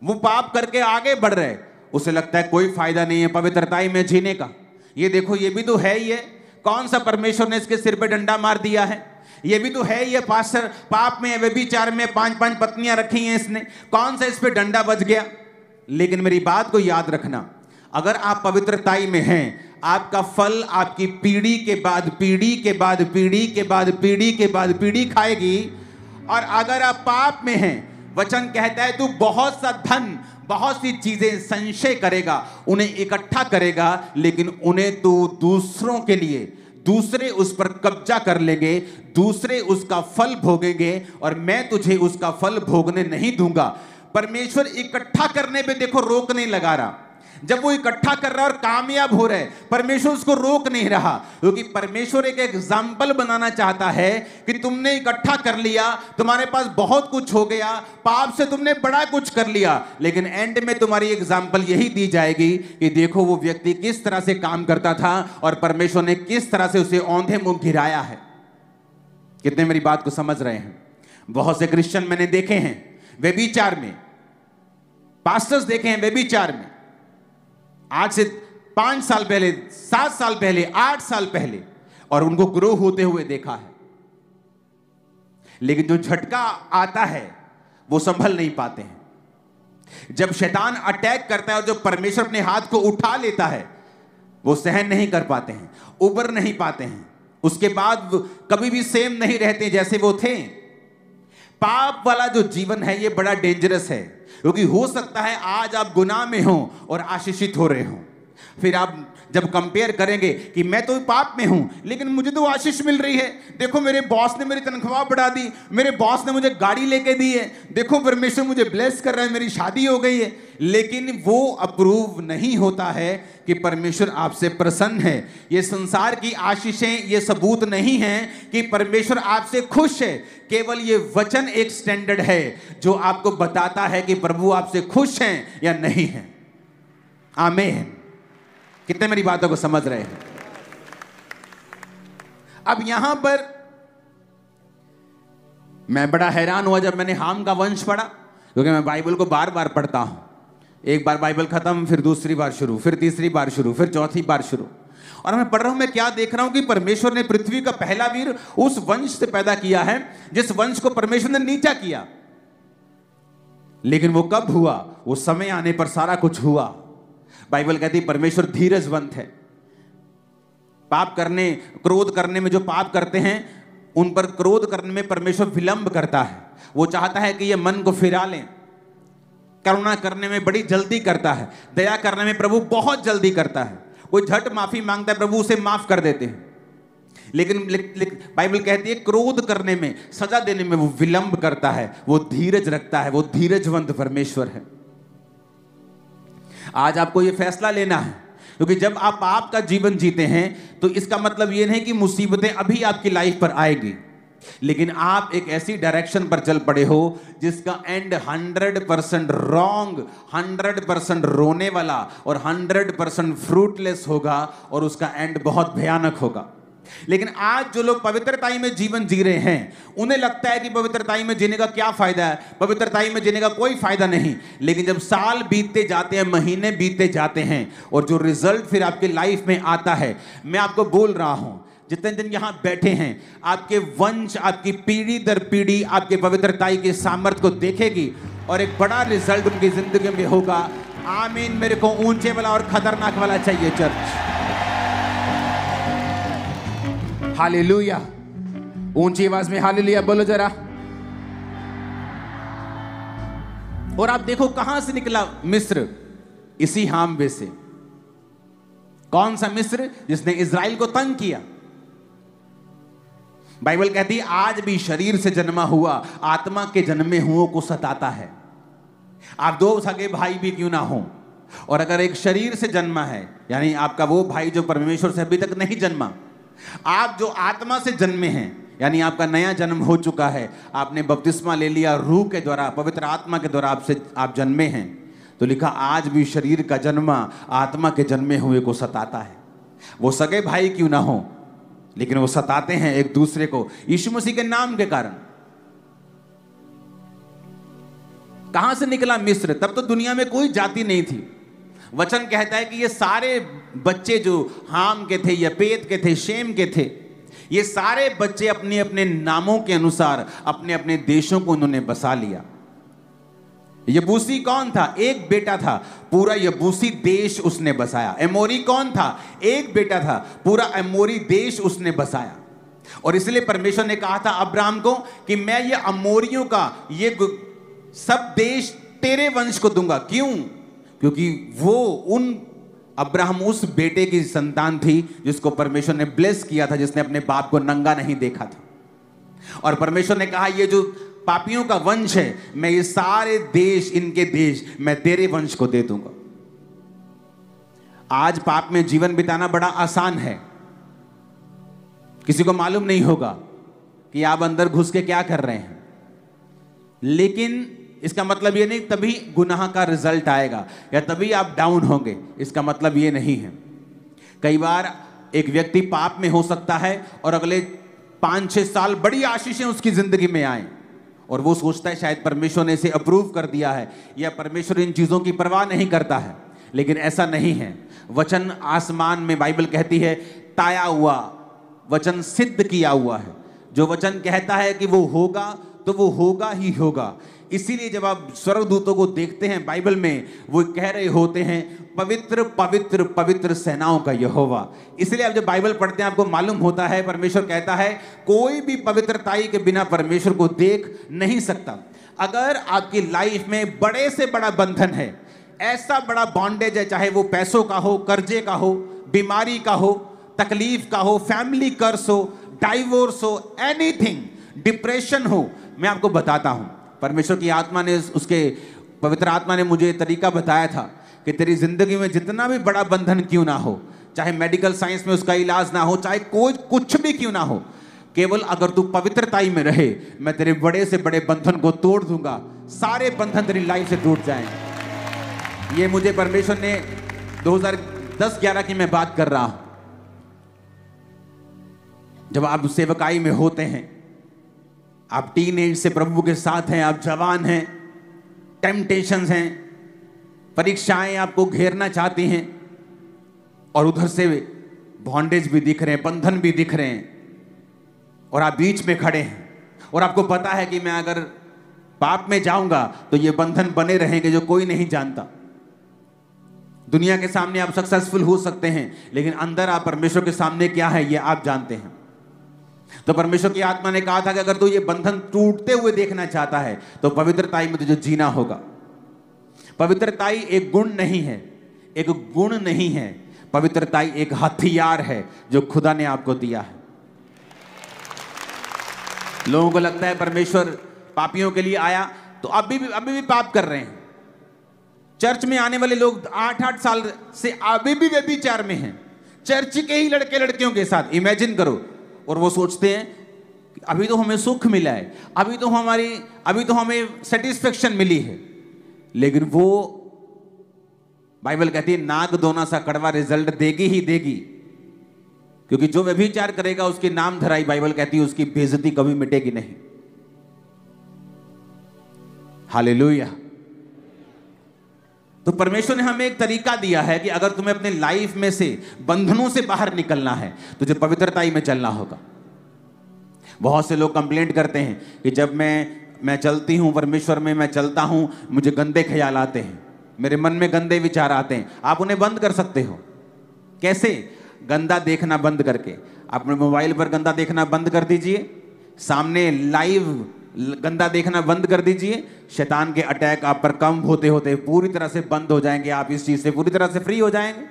वो पाप करके आगे बढ़ रहे, उसे लगता है कोई फायदा नहीं है पवित्रताई में जीने का। ये देखो ये भी तो है ही है, कौन सा परमेश्वर ने इसके सिर पे डंडा मार दिया है, ये भी तो है ही है पास्टर, पाप में व्यभिचार में 5-5 पत्नियां रखी हैं इसने, कौन सा इस पे डंडा बज गया। लेकिन मेरी बात को याद रखना, अगर आप पवित्रताई में हैं, आपका फल आपकी पीढ़ी के बाद पीढ़ी के बाद पीढ़ी के बाद पीढ़ी के बाद पीढ़ी खाएगी। और अगर आप पाप में हैं, वचन कहता है तू बहुत सा धन, बहुत सी चीजें संचय करेगा, उन्हें इकट्ठा करेगा, लेकिन उन्हें तू दूसरों के लिए, दूसरे उस पर कब्जा कर लेंगे, दूसरे उसका फल भोगेंगे और मैं तुझे उसका फल भोगने नहीं दूंगा। परमेश्वर इकट्ठा करने पे देखो रोक नहीं लगा रहा, जब वो इकट्ठा कर रहा है और कामयाब हो रहा है, परमेश्वर उसको रोक नहीं रहा, क्योंकि परमेश्वर एक एग्जाम्पल बनाना चाहता है कि तुमने इकट्ठा कर लिया, तुम्हारे पास बहुत कुछ हो गया, पाप से तुमने बड़ा कुछ कर लिया, लेकिन एंड में तुम्हारी एग्जाम्पल यही दी जाएगी कि देखो वो व्यक्ति किस तरह से काम करता था और परमेश्वर ने किस तरह से उसे औंधे मुंह गिराया है। कितने मेरी बात को समझ रहे हैं। बहुत से क्रिश्चियन मैंने देखे हैं व्यभिचार में, पास्टर्स देखे हैं व्यभिचार में, आज से 5 साल पहले, 7 साल पहले, 8 साल पहले, और उनको ग्रो होते हुए देखा है। लेकिन जो झटका आता है वो संभल नहीं पाते हैं। जब शैतान अटैक करता है और जब परमेश्वर अपने हाथ को उठा लेता है, वो सहन नहीं कर पाते हैं, उबर नहीं पाते हैं, उसके बाद कभी भी सेम नहीं रहते जैसे वो थे। पाप वाला जो जीवन है ये बड़ा डेंजरस है, क्योंकि हो सकता है आज आप गुनाह में हो और आशीषित हो रहे हो, फिर आप जब कंपेयर करेंगे कि मैं तो पाप में हूं लेकिन मुझे तो आशीष मिल रही है, देखो मेरे बॉस ने मेरी तनख्वाह बढ़ा दी, मेरे बॉस ने मुझे गाड़ी लेके दी है, देखो परमेश्वर मुझे ब्लेस कर रहा है, मेरी शादी हो गई है। लेकिन वो अप्रूव नहीं होता है कि परमेश्वर आपसे प्रसन्न है। ये संसार की आशीषें ये सबूत नहीं हैं कि परमेश्वर आपसे खुश है, केवल ये वचन एक स्टैंडर्ड है जो आपको बताता है कि प्रभु आपसे खुश हैं या नहीं हैं। आमीन। कितने मेरी बातों को समझ रहे हैं। अब यहां पर मैं बड़ा हैरान हुआ जब मैंने हाम का वंश पढ़ा, क्योंकि मैं बाइबल को बार बार पढ़ता हूं, एक बार बाइबल खत्म, फिर दूसरी बार शुरू, फिर तीसरी बार शुरू, फिर चौथी बार शुरू, और मैं पढ़ रहा हूं, मैं क्या देख रहा हूं कि परमेश्वर ने पृथ्वी का पहला वीर उस वंश से पैदा किया है जिस वंश को परमेश्वर ने नीचा किया। लेकिन वो कब हुआ? वो समय आने पर सारा कुछ हुआ। बाइबल कहती है परमेश्वर धीरजवंत है। पाप करने, क्रोध करने में जो पाप करते हैं उन पर क्रोध करने में परमेश्वर विलंब करता है। वो चाहता है कि ये मन को फिरा लें। करुणा करने में बड़ी जल्दी करता है, दया करने में प्रभु बहुत जल्दी करता है। कोई झट माफी मांगता है, प्रभु उसे माफ कर देते हैं। लेकिन बाइबल कहती है क्रोध करने में, सजा देने में वो विलंब करता है, वो धीरज रखता है, वो धीरजवंत परमेश्वर है। आज आपको ये फैसला लेना है, क्योंकि जब आप पाप का जीवन जीते हैं तो इसका मतलब ये नहीं कि मुसीबतें अभी आपकी लाइफ पर आएगी, लेकिन आप एक ऐसी डायरेक्शन पर चल पड़े हो जिसका एंड 100% रॉन्ग, 100% रोने वाला और 100% फ्रूटलेस होगा, और उसका एंड बहुत भयानक होगा। लेकिन आज जो लोग पवित्रताई में जीवन जी रहे हैं उन्हें लगता है कि पवित्रताई में जीने का क्या फायदा है, पवित्रताई में जीने का कोई फायदा नहीं। लेकिन जब साल बीतते जाते हैं, महीने बीतते जाते हैं, और जो रिजल्ट फिर आपके लाइफ में आता है, मैं आपको बोल रहा हूं, जितने दिन यहां बैठे हैं, आपके वंश, आपकी पीढ़ी दर पीढ़ी आपके पवित्रताई के सामर्थ्य को देखेगी और एक बड़ा रिजल्ट उनकी जिंदगी में होगा। आमीन। मेरे को ऊंचे वाला और खतरनाक वाला चाहिए चर्च। हालेलुया। ऊंची आवाज में हालेलुया बोलो जरा। और आप देखो कहां से निकला मिस्र, इसी हामवे से। कौन सा मिस्र? जिसने इज़राइल को तंग किया। बाइबल कहती है आज भी शरीर से जन्मा हुआ आत्मा के जन्मे हुओं को सताता है। आप दो सगे भाई भी क्यों ना हो, और अगर एक शरीर से जन्मा है, यानी आपका वो भाई जो परमेश्वर से अभी तक नहीं जन्मा, आप जो आत्मा से जन्मे हैं, यानी आपका नया जन्म हो चुका है, आपने बपतिस्मा ले लिया रूह के द्वारा, पवित्र आत्मा के द्वारा आप जन्मे हैं, तो लिखा आज भी शरीर का जन्मा आत्मा के जन्मे हुए को सताता है। वो सगे भाई क्यों ना हो, लेकिन वो सताते हैं एक दूसरे को यीशु मसीह के नाम के कारण। कहां से निकला मिस्र? तब तो दुनिया में कोई जाति नहीं थी। वचन कहता है कि ये सारे बच्चे जो हाम के थे, यपेत के थे, शेम के थे, ये सारे बच्चे अपने अपने नामों के अनुसार अपने अपने देशों को उन्होंने बसा लिया। यबूसी कौन था? एक बेटा था, पूरा यबूसी देश उसने बसाया। एमोरी कौन था? एक बेटा था, पूरा एमोरी देश उसने बसाया। और इसलिए परमेश्वर ने कहा था अब्राहम को कि मैं ये अमोरियों का ये सब देश तेरे वंश को दूंगा। क्यों? क्योंकि वो अब्राहम उस बेटे की संतान थी जिसको परमेश्वर ने ब्लेस किया था, जिसने अपने बाप को नंगा नहीं देखा था। और परमेश्वर ने कहा ये जो पापियों का वंश है, मैं ये सारे देश, इनके देश मैं तेरे वंश को दे दूंगा। आज पाप में जीवन बिताना बड़ा आसान है। किसी को मालूम नहीं होगा कि आप अंदर घुस के क्या कर रहे हैं, लेकिन इसका मतलब ये नहीं तभी गुनाह का रिजल्ट आएगा या तभी आप डाउन होंगे, इसका मतलब ये नहीं है। कई बार एक व्यक्ति पाप में हो सकता है और अगले 5-6 साल बड़ी आशीषें उसकी जिंदगी में आए और वो सोचता है शायद परमेश्वर ने इसे अप्रूव कर दिया है या परमेश्वर इन चीजों की परवाह नहीं करता है, लेकिन ऐसा नहीं है। वचन आसमान में, बाइबल कहती है, ताया हुआ वचन सिद्ध किया हुआ है। जो वचन कहता है कि वो होगा तो वो होगा ही होगा। इसीलिए जब आप स्वर्गदूतों को देखते हैं बाइबल में, वो कह रहे होते हैं पवित्र पवित्र पवित्र सेनाओं का यहोवा। इसलिए आप जब बाइबल पढ़ते हैं आपको मालूम होता है परमेश्वर कहता है कोई भी पवित्रताई के बिना परमेश्वर को देख नहीं सकता। अगर आपकी लाइफ में बड़े से बड़ा बंधन है, ऐसा बड़ा बॉन्डेज है, चाहे वो पैसों का हो, कर्जे का हो, बीमारी का हो, तकलीफ का हो, फैमिली कर्स हो, डाइवोर्स हो, एनीथिंग, डिप्रेशन हो, मैं आपको बताता हूं परमेश्वर की आत्मा ने, उसके पवित्र आत्मा ने मुझे तरीका बताया था कि तेरी जिंदगी में जितना भी बड़ा बंधन क्यों ना हो, चाहे मेडिकल साइंस में उसका इलाज ना हो, चाहे कोई कुछ भी क्यों ना हो, केवल अगर तू पवित्रताई में रहे, मैं तेरे बड़े से बड़े बंधन को तोड़ दूंगा। सारे बंधन तेरी लाइफ से टूट जाएंगे। ये मुझे परमेश्वर ने 2010-11 की मैं बात कर रहा हूं। जब आप सेवकाई में होते हैं, आप टीनेज से प्रभु के साथ हैं, आप जवान हैं, टेम्पटेशंस हैं, परीक्षाएं आपको घेरना चाहती हैं और उधर से बॉन्डेज भी दिख रहे हैं, बंधन भी दिख रहे हैं और आप बीच में खड़े हैं और आपको पता है कि मैं अगर पाप में जाऊंगा तो ये बंधन बने रहेंगे जो कोई नहीं जानता। दुनिया के सामने आप सक्सेसफुल हो सकते हैं, लेकिन अंदर आप परमेश्वर के सामने क्या है ये आप जानते हैं। तो परमेश्वर की आत्मा ने कहा था कि अगर तू ये बंधन टूटते हुए देखना चाहता है तो पवित्रताई में तुझे जीना होगा। पवित्रताई एक गुण नहीं है, एक गुण नहीं है, पवित्रताई एक हथियार है जो खुदा ने आपको दिया है। लोगों को लगता है परमेश्वर पापियों के लिए आया, तो अभी भी पाप कर रहे हैं। चर्च में आने वाले लोग 8-8 साल से अभी भी व्यभिचार में हैं, चर्च के ही लड़के लड़कियों के साथ। इमेजिन करो। और वो सोचते हैं कि अभी तो हमें सुख मिला है, अभी तो हमें सेटिस्फेक्शन मिली है, लेकिन वो बाइबल कहती है नाग दोना सा कड़वा रिजल्ट देगी ही देगी। क्योंकि जो व्यभिचार करेगा उसके नाम धराई, बाइबल कहती है उसकी बेइज्जती कभी मिटेगी नहीं। हालेलुया। तो परमेश्वर ने हमें एक तरीका दिया है कि अगर तुम्हें अपने लाइफ में से बंधनों से बाहर निकलना है, तुझे पवित्रताई में चलना होगा। बहुत से लोग कंप्लेंट करते हैं कि जब मैं चलती हूं परमेश्वर में, मैं चलता हूं, मुझे गंदे ख्याल आते हैं, मेरे मन में गंदे विचार आते हैं। आप उन्हें बंद कर सकते हो। कैसे? गंदा देखना बंद करके। अपने मोबाइल पर गंदा देखना बंद कर दीजिए, सामने लाइव गंदा देखना बंद कर दीजिए। शैतान के अटैक आप पर कम होते होते पूरी तरह से बंद हो जाएंगे। आप इस चीज से पूरी तरह से फ्री हो जाएंगे।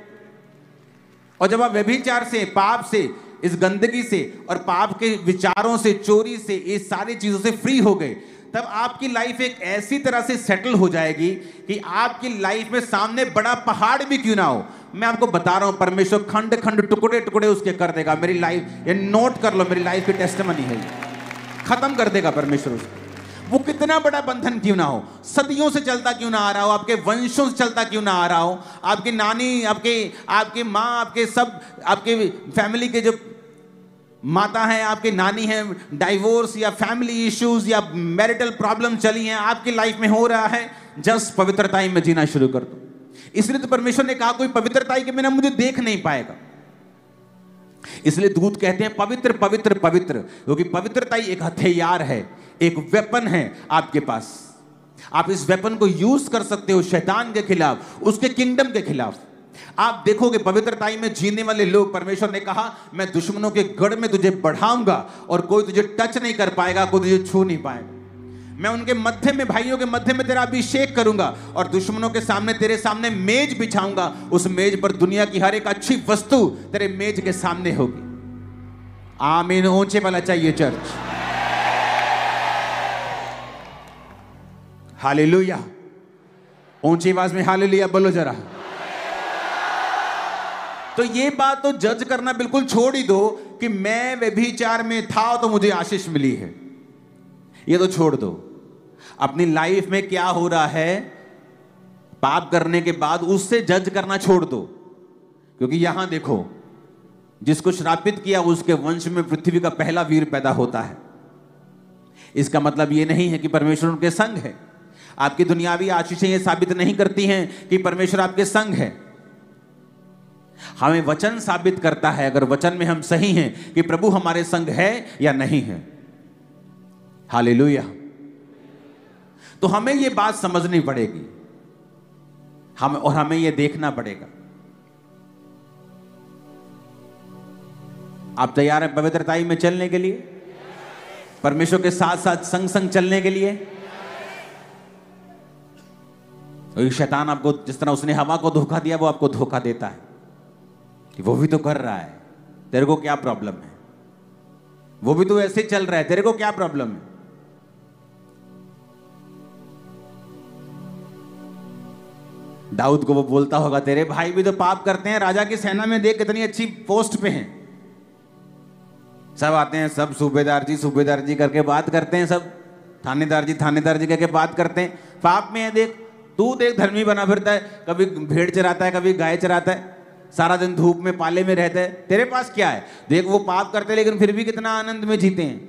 और जब आप व्यभिचार से, पाप से, इस गंदगी से और पाप के विचारों से, चोरी से, इस सारी चीजों से फ्री हो गए, तब आपकी लाइफ एक ऐसी तरह से सेटल हो जाएगी कि आपकी लाइफ में सामने बड़ा पहाड़ भी क्यों ना हो, मैं आपको बता रहा हूं, परमेश्वर खंड खंड, टुकड़े टुकड़े उसके कर देगा। मेरी लाइफ, ये नोट कर लो, मेरी लाइफ की टेस्टिमनी है, खत्म कर देगा परमेश्वर उसको। वो कितना बड़ा बंधन क्यों ना हो, सदियों से चलता क्यों ना आ रहा हो, आपके वंशों से चलता क्यों ना आ रहा हो, आपकी नानी, आपके माँ, आपके सब, आपके फैमिली के जो माता हैं, आपके नानी हैं, डाइवोर्स या फैमिली इश्यूज या मैरिटल प्रॉब्लम चली हैं, आपकी लाइफ में हो रहा है, जस्ट पवित्रताई में जीना शुरू कर दो। इसलिए तो परमेश्वर ने कहा कोई पवित्रताई के बिना मुझे देख नहीं पाएगा। इसलिए दूत कहते हैं पवित्र पवित्र पवित्र, क्योंकि पवित्रताई एक हथियार है, एक वेपन है आपके पास। आप इस वेपन को यूज कर सकते हो शैतान के खिलाफ, उसके किंगडम के खिलाफ। आप देखोगे पवित्रताई में जीने वाले लोग, परमेश्वर ने कहा मैं दुश्मनों के गढ़ में तुझे बढ़ाऊंगा और कोई तुझे टच नहीं कर पाएगा, कोई तुझे छू नहीं पाएगा। मैं उनके मध्य में, भाइयों के मध्य में तेरा अभिषेक करूंगा और दुश्मनों के सामने, तेरे सामने मेज बिछाऊंगा। उस मेज पर दुनिया की हर एक अच्छी वस्तु तेरे मेज के सामने होगी। आमीन। ऊंचे वाला चाहिए चर्च। हालेलुया। ऊंची आवाज में हालेलुया बोलो जरा। तो ये बात तो जज करना बिल्कुल छोड़ ही दो कि मैं व्यभिचार में था तो मुझे आशीष मिली है, ये तो छोड़ दो। अपनी लाइफ में क्या हो रहा है पाप करने के बाद, उससे जज करना छोड़ दो। क्योंकि यहां देखो, जिसको श्रापित किया उसके वंश में पृथ्वी का पहला वीर पैदा होता है। इसका मतलब यह नहीं है कि परमेश्वर उनके संग है। आपकी दुनियावी आशीषें ये साबित नहीं करती हैं कि परमेश्वर आपके संग है। हमें वचन साबित करता है, अगर वचन में हम सही हैं, कि प्रभु हमारे संग है या नहीं है। हालेलुया। तो हमें यह बात समझनी पड़ेगी, हमें यह देखना पड़ेगा। आप तैयार हैं पवित्रताई में चलने के लिए, परमेश्वर के साथ साथ संग संग चलने के लिए? तो शैतान आपको, जिस तरह उसने हवा को धोखा दिया, वो आपको धोखा देता है कि वो भी तो कर रहा है, तेरे को क्या प्रॉब्लम है, वो भी तो ऐसे चल रहा है, तेरे को क्या प्रॉब्लम है। दाऊद को वो बोलता होगा तेरे भाई भी तो पाप करते हैं, राजा की सेना में देख कितनी अच्छी पोस्ट पे हैं, सब आते हैं, सब सूबेदार जी करके बात करते हैं, सब थानेदार जी करके बात करते हैं, पाप में है। देख तू, देख धर्मी बना फिरता है, कभी भेड़ चराता है, कभी गाय चराता है, सारा दिन धूप में पाले में रहता है, तेरे पास क्या है? देख वो पाप करते लेकिन फिर भी कितना आनंद में जीते हैं।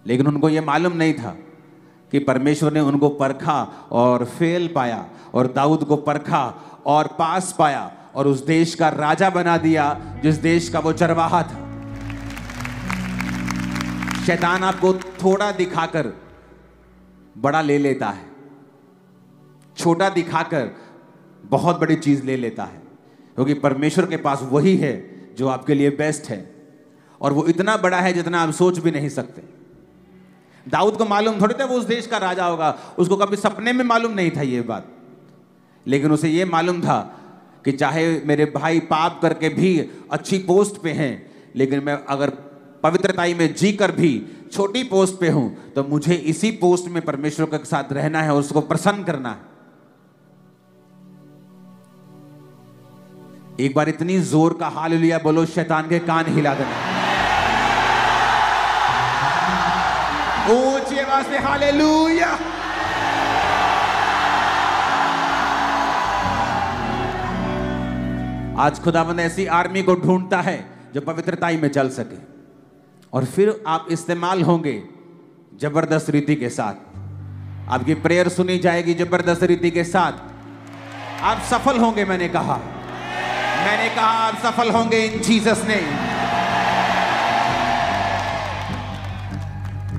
लेकिन उनको ये मालूम नहीं था कि परमेश्वर ने उनको परखा और फेल पाया, और दाऊद को परखा और पास पाया, और उस देश का राजा बना दिया जिस देश का वो चरवाहा था। शैतान आपको थोड़ा दिखाकर बड़ा ले लेता है, छोटा दिखाकर बहुत बड़ी चीज ले लेता है, क्योंकि परमेश्वर के पास वही है जो आपके लिए बेस्ट है, और वो इतना बड़ा है जितना आप सोच भी नहीं सकते। दाऊद को मालूम थोड़ी था वो उस देश का राजा होगा, उसको कभी सपने में मालूम नहीं था ये बात, लेकिन उसे ये मालूम था कि चाहे मेरे भाई पाप करके भी अच्छी पोस्ट पे हैं, लेकिन मैं अगर पवित्रताई में जीकर भी छोटी पोस्ट पे हूं तो मुझे इसी पोस्ट में परमेश्वर के साथ रहना है और उसको प्रसन्न करना है। एक बार इतनी जोर का हालेलुया बोलो, शैतान के कान हिला देना। ऊंची आवाज से हालेलुया। आज खुदावंद ऐसी आर्मी को ढूंढता है जो पवित्रताई में चल सके, और फिर आप इस्तेमाल होंगे जबरदस्त रीति के साथ। आपकी प्रेयर सुनी जाएगी जबरदस्त रीति के साथ, आप सफल होंगे। मैंने कहा आप सफल होंगे इन जीसस ने।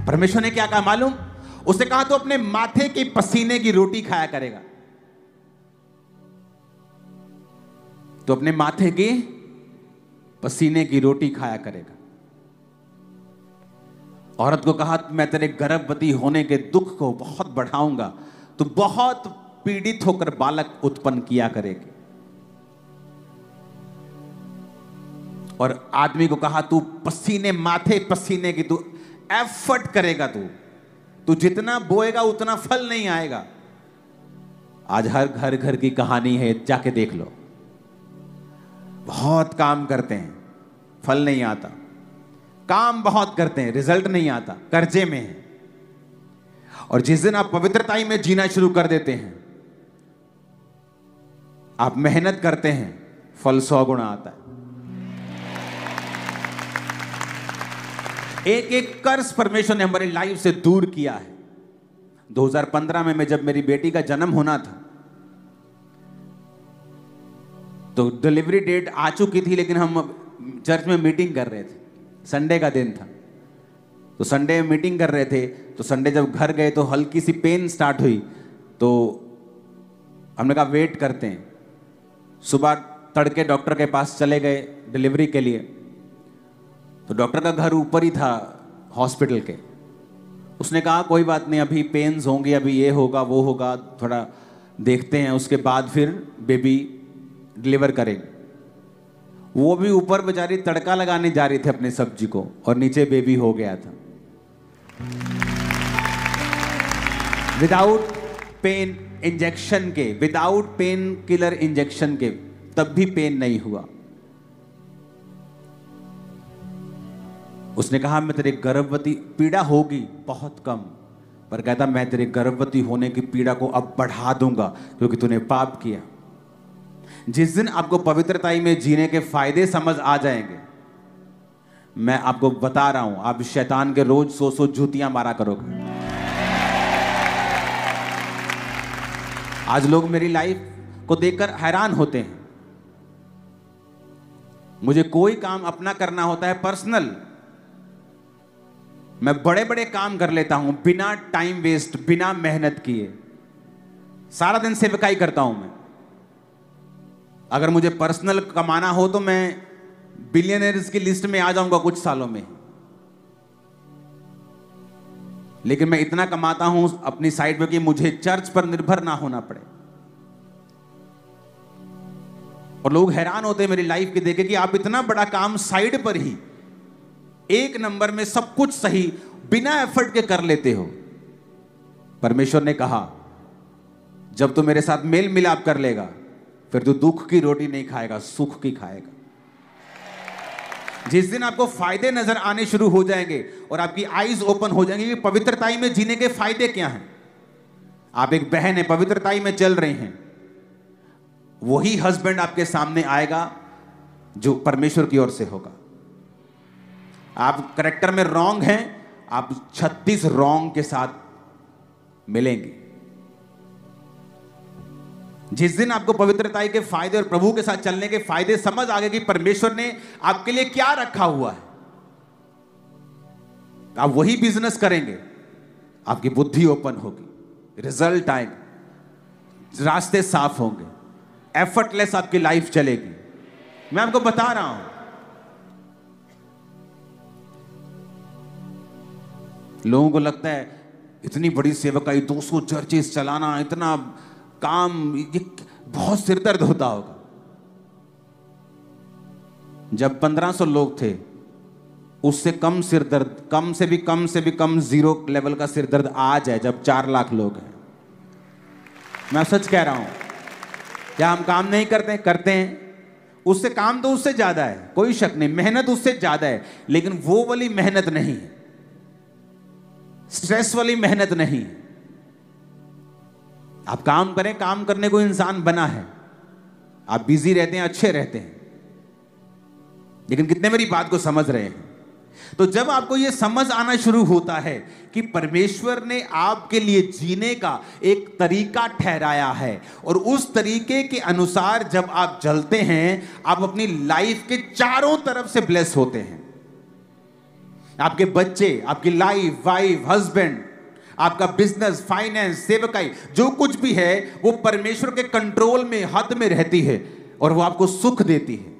परमेश्वर ने क्या कहा मालूम? उसने कहा तो अपने माथे के पसीने की रोटी खाया करेगा। तो अपने माथे के पसीने की रोटी खाया करेगा। औरत को कहा मैं तेरे गर्भवती होने के दुख को बहुत बढ़ाऊंगा, तो बहुत पीड़ित होकर बालक उत्पन्न किया करेगी। और आदमी को कहा तू पसीने, माथे पसीने की तू एफर्ट करेगा, तू जितना बोएगा उतना फल नहीं आएगा। आज हर घर घर की कहानी है, जाके देख लो। बहुत काम करते हैं, फल नहीं आता। काम बहुत करते हैं, रिजल्ट नहीं आता, कर्जे में है। और जिस दिन आप पवित्रताई में जीना शुरू कर देते हैं, आप मेहनत करते हैं, फल 100 गुना आता है। एक एक कर्ज परमेश्वर ने हमारी लाइफ से दूर किया है। 2015 में जब मेरी बेटी का जन्म होना था, तो डिलीवरी डेट आ चुकी थी, लेकिन हम चर्च में मीटिंग कर रहे थे। संडे का दिन था, तो संडे में मीटिंग कर रहे थे। तो संडे जब घर गए तो हल्की सी पेन स्टार्ट हुई, तो हमने कहा वेट करते हैं। सुबह तड़के डॉक्टर के पास चले गए डिलीवरी के लिए। तो डॉक्टर का घर ऊपर ही था हॉस्पिटल के। उसने कहा कोई बात नहीं, अभी पेन्स होंगी, अभी ये होगा वो होगा, थोड़ा देखते हैं, उसके बाद फिर बेबी डिलीवर करेंगे। वो भी ऊपर बेचारी तड़का लगाने जा रही थी अपनी सब्जी को, और नीचे बेबी हो गया था विदाउट पेन इंजेक्शन के, विदाउट पेन किलर इंजेक्शन के, तब भी पेन नहीं हुआ। उसने कहा मैं तेरे गर्भवती, पीड़ा होगी बहुत कम, पर कहता मैं तेरे गर्भवती होने की पीड़ा को अब बढ़ा दूंगा, क्योंकि तूने पाप किया। जिस दिन आपको पवित्रताई में जीने के फायदे समझ आ जाएंगे, मैं आपको बता रहा हूं, आप शैतान के रोज 100 जूतियां मारा करोगे। आज लोग मेरी लाइफ को देखकर हैरान होते हैं। मुझे कोई काम अपना करना होता है पर्सनल, मैं बड़े बड़े काम कर लेता हूं बिना टाइम वेस्ट, बिना मेहनत किए। सारा दिन सेवकाई करता हूं मैं। अगर मुझे पर्सनल कमाना हो तो मैं बिलियनर्स की लिस्ट में आ जाऊंगा कुछ सालों में। लेकिन मैं इतना कमाता हूं अपनी साइड पे कि मुझे चर्च पर निर्भर ना होना पड़े। और लोग हैरान होते हैं मेरी लाइफ के देखे कि आप इतना बड़ा काम साइड पर ही, एक नंबर में सब कुछ सही, बिना एफर्ट के कर लेते हो। परमेश्वर ने कहा जब तू मेरे साथ मेल मिलाप कर लेगा, फिर तू दुख की रोटी नहीं खाएगा, सुख की खाएगा। जिस दिन आपको फायदे नजर आने शुरू हो जाएंगे और आपकी आईज ओपन हो जाएंगी कि पवित्रताई में जीने के फायदे क्या हैं। आप एक बहन है, पवित्रताई में चल रहे हैं, वही हस्बैंड आपके सामने आएगा जो परमेश्वर की ओर से होगा। आप करेक्टर में रॉन्ग हैं, आप 36 रॉन्ग के साथ मिलेंगे। जिस दिन आपको पवित्रताई के फायदे और प्रभु के साथ चलने के फायदे समझ आ गए कि परमेश्वर ने आपके लिए क्या रखा हुआ है, आप वही बिजनेस करेंगे। आपकी बुद्धि ओपन होगी, रिजल्ट आएगा, रास्ते साफ होंगे, एफर्टलेस आपकी लाइफ चलेगी। मैं आपको बता रहा हूं, लोगों को लगता है इतनी बड़ी सेवकाई, 200 चर्चेस चलाना, इतना काम, ये बहुत सिरदर्द होता होगा। जब 1500 लोग थे, उससे कम सिरदर्द, कम से भी कम 0 लेवल का सिरदर्द आज है जब 4 लाख लोग हैं। मैं सच कह रहा हूं। क्या हम काम नहीं करते? करते हैं। उससे काम तो उससे ज्यादा है, कोई शक नहीं, मेहनत उससे ज्यादा है, लेकिन वो वाली मेहनत नहीं है, स्ट्रेस वाली मेहनत नहीं है। आप काम करें, काम करने को इंसान बना है, आप बिजी रहते हैं, अच्छे रहते हैं, लेकिन कितने मेरी बात को समझ रहे हैं? तो जब आपको यह समझ आना शुरू होता है कि परमेश्वर ने आपके लिए जीने का एक तरीका ठहराया है और उस तरीके के अनुसार जब आप चलते हैं, आप अपनी लाइफ के चारों तरफ से ब्लेस होते हैं। आपके बच्चे, आपकी लाइफ, वाइफ, हस्बैंड, आपका बिजनेस, फाइनेंस, सेवकाई, जो कुछ भी है वो परमेश्वर के कंट्रोल में, हद में रहती है और वो आपको सुख देती है।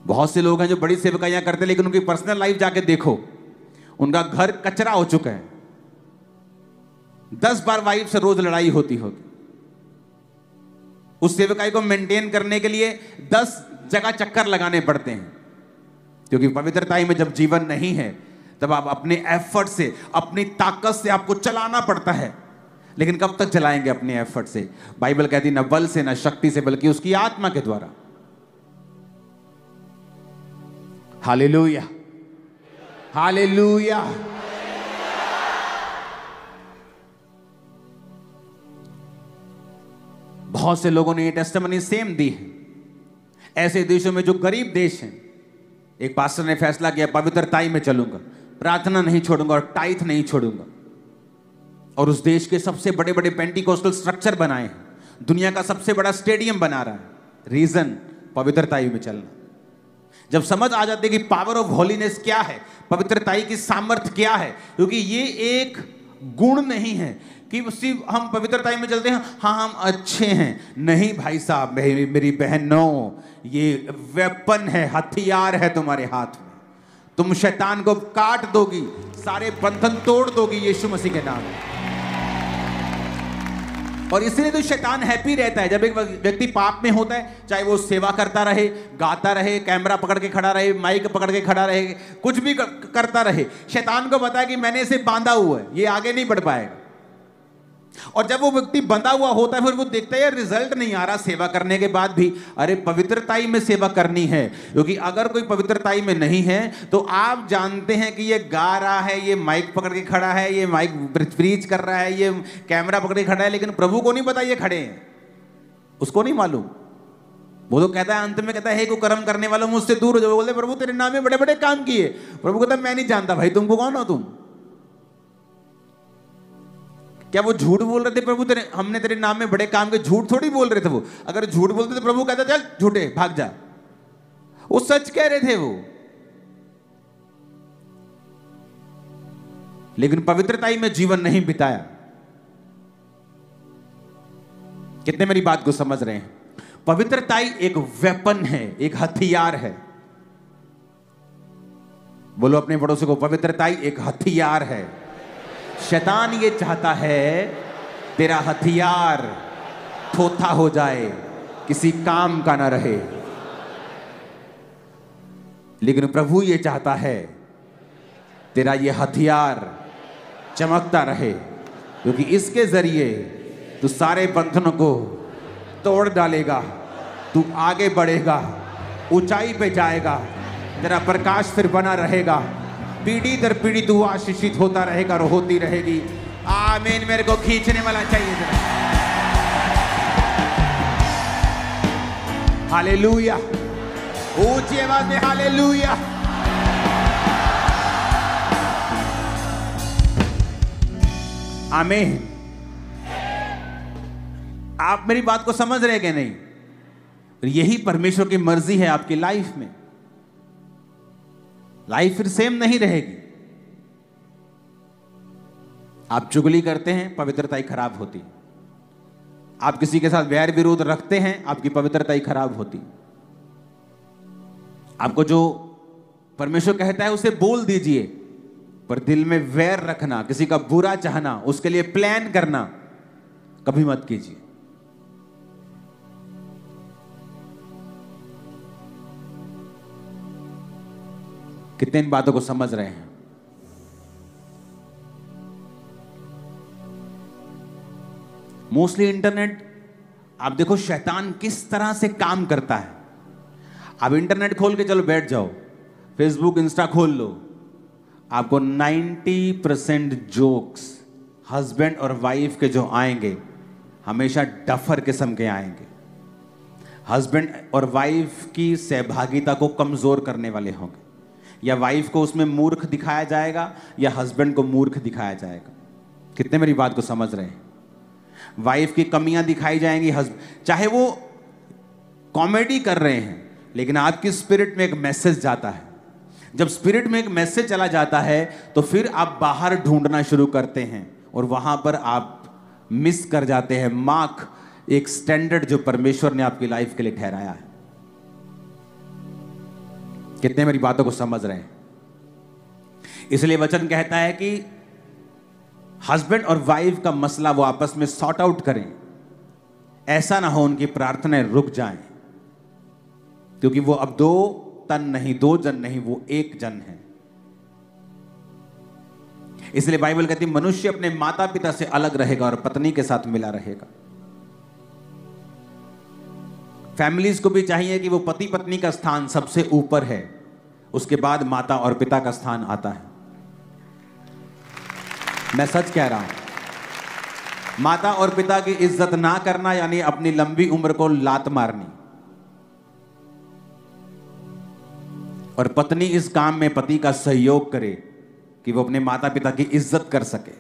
बहुत से लोग हैं जो बड़ी सेवकाइयां करते हैं, लेकिन उनकी पर्सनल लाइफ जाके देखो, उनका घर कचरा हो चुका है। 10 बार वाइफ से रोज लड़ाई होती होगी। उस सेवकाई को मेंटेन करने के लिए 10 जगह चक्कर लगाने पड़ते हैं, क्योंकि पवित्रताई में जब जीवन नहीं है तब आप अपने एफर्ट से, अपनी ताकत से आपको चलाना पड़ता है। लेकिन कब तक चलाएंगे अपने एफर्ट से? बाइबल कहती है न बल से, न शक्ति से, बल्कि उसकी आत्मा के द्वारा। Hallelujah, hallelujah. बहुत से लोगों ने ये टेस्टिमनी सेम दी है। ऐसे देशों में जो गरीब देश हैं, एक पास्टर ने फैसला किया पवित्रताई में चलूंगा, प्रार्थना नहीं छोड़ूंगा और टाइथ नहीं छोड़ूंगा, और उस देश के सबसे बड़े बड़े पेंटिकोस्टल स्ट्रक्चर बनाए हैं, दुनिया का सबसे बड़ा स्टेडियम बना रहा है। रीजन पवित्रताई में चलना। जब समझ आ जाती है कि पावर ऑफ होलीनेस क्या है, पवित्रताई की सामर्थ्य क्या है, क्योंकि ये एक गुण नहीं है कि सिर्फ हम पवित्रताई में चलते हैं, हाँ हम अच्छे हैं। नहीं भाई साहब, मेरी बहनों, ये वेपन है, हथियार है तुम्हारे हाथ में। तुम शैतान को काट दोगी, सारे बंधन तोड़ दोगी यीशु मसीह के नाम में। और इसलिए तो शैतान हैप्पी रहता है जब एक व्यक्ति पाप में होता है, चाहे वो सेवा करता रहे, गाता रहे, कैमरा पकड़ के खड़ा रहे, माइक पकड़ के खड़ा रहे, कुछ भी करता रहे। शैतान को पता है कि मैंने इसे बांधा हुआ है, ये आगे नहीं बढ़ पाएगा। और जब वो व्यक्ति बंधा हुआ होता है, फिर वो देखता है यार रिजल्ट नहीं आ रहा सेवा करने के बाद भी। अरे पवित्रताई में सेवा करनी है, क्योंकि अगर कोई पवित्रताई में नहीं है तो आप जानते हैं कि ये गा रहा है, ये माइक पकड़ के खड़ा है, ये माइक प्रीच कर रहा है, ये कैमरा पकड़ के खड़ा है, लेकिन प्रभु को नहीं पता ये खड़े हैं, उसको नहीं मालूम। वो तो कहता है, अंत में कहता है, हे कुकर्म करने वालों मुझसे दूर हो जाओ। बोलते प्रभु तेरे नाम में बड़े बड़े काम किए। प्रभु कहता है मैं नहीं जानता भाई, तुमको कौन हो तुम? क्या वो झूठ बोल रहे थे प्रभु हमने तेरे नाम में बड़े काम के? झूठ थोड़ी बोल रहे थे वो। अगर झूठ बोलते तो प्रभु कहता चल झूठे भाग जा। वो सच कह रहे थे वो। लेकिन पवित्रताई में जीवन नहीं बिताया। कितने मेरी बात को समझ रहे हैं? पवित्रताई एक वेपन है, एक हथियार है। बोलो अपने पड़ोसी को, पवित्रताई एक हथियार है। शैतान ये चाहता है तेरा हथियार थोथा हो जाए, किसी काम का ना रहे। लेकिन प्रभु ये चाहता है तेरा ये हथियार चमकता रहे, क्योंकि इसके जरिए तू सारे बंधनों को तोड़ डालेगा, तू आगे बढ़ेगा, ऊंचाई पे जाएगा, तेरा प्रकाश फिर बना रहेगा, पीढ़ी दर पीढ़ी तू आशीषित होता रहेगा और होती रहेगी। आमीन। मेरे को खींचने वाला चाहिए जरा। हालेलुया, ऊंची आवाज में हालेलुया। आमीन। आप मेरी बात को समझ रहे कि नहीं? यही परमेश्वर की मर्जी है आपकी लाइफ में। लाइफ फिर सेम नहीं रहेगी। आप चुगली करते हैं, पवित्रताई खराब होती। आप किसी के साथ वैर विरोध रखते हैं, आपकी पवित्रताई खराब होती। आपको जो परमेश्वर कहता है उसे बोल दीजिए, पर दिल में वैर रखना, किसी का बुरा चाहना, उसके लिए प्लान करना कभी मत कीजिए। कितने इन बातों को समझ रहे हैं? मोस्टली इंटरनेट, आप देखो शैतान किस तरह से काम करता है। आप इंटरनेट खोल के चलो बैठ जाओ, फेसबुक इंस्टा खोल लो, आपको 90% जोक्स हस्बैंड और वाइफ के जो आएंगे हमेशा डफर किस्म के आएंगे। हस्बैंड और वाइफ की सहभागिता को कमजोर करने वाले होंगे। या वाइफ को उसमें मूर्ख दिखाया जाएगा या हस्बैंड को मूर्ख दिखाया जाएगा। कितने मेरी बात को समझ रहे हैं? वाइफ की कमियां दिखाई जाएंगी, चाहे वो कॉमेडी कर रहे हैं, लेकिन आपकी स्पिरिट में एक मैसेज जाता है। जब स्पिरिट में एक मैसेज चला जाता है तो फिर आप बाहर ढूंढना शुरू करते हैं और वहां पर आप मिस कर जाते हैं मार्क, एक स्टैंडर्ड जो परमेश्वर ने आपकी लाइफ के लिए ठहराया है। कितने मेरी बातों को समझ रहे हैं? इसलिए वचन कहता है कि हस्बैंड और वाइफ का मसला वो आपस में सॉर्ट आउट करें। ऐसा ना हो उनकी प्रार्थनाएं रुक जाएं, क्योंकि वो अब दो तन नहीं, दो जन नहीं, वो एक जन है। इसलिए बाइबल कहती है मनुष्य अपने माता पिता से अलग रहेगा और पत्नी के साथ मिला रहेगा। फैमिलीज को भी चाहिए कि वो पति पत्नी का स्थान सबसे ऊपर है, उसके बाद माता और पिता का स्थान आता है। मैं सच कह रहा हूं। माता और पिता की इज्जत ना करना यानी अपनी लंबी उम्र को लात मारनी, और पत्नी इस काम में पति का सहयोग करे कि वो अपने माता पिता की इज्जत कर सके।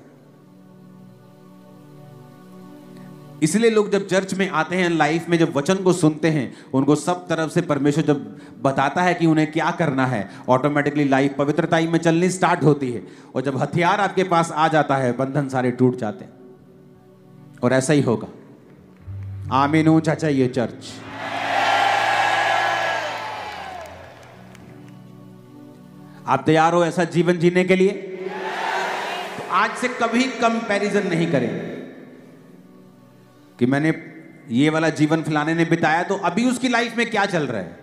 इसलिए लोग जब चर्च में आते हैं, लाइफ में जब वचन को सुनते हैं, उनको सब तरफ से परमेश्वर जब बताता है कि उन्हें क्या करना है, ऑटोमेटिकली लाइफ पवित्रता में चलनी स्टार्ट होती है। और जब हथियार आपके पास आ जाता है, बंधन सारे टूट जाते हैं। और ऐसा ही होगा। आमीन ऊंचा चाहिए चर्च। आप तैयार हो ऐसा जीवन जीने के लिए? तो आज से कभी कंपैरिजन नहीं करें कि मैंने ये वाला जीवन फलाने ने बिताया तो अभी उसकी लाइफ में क्या चल रहा है,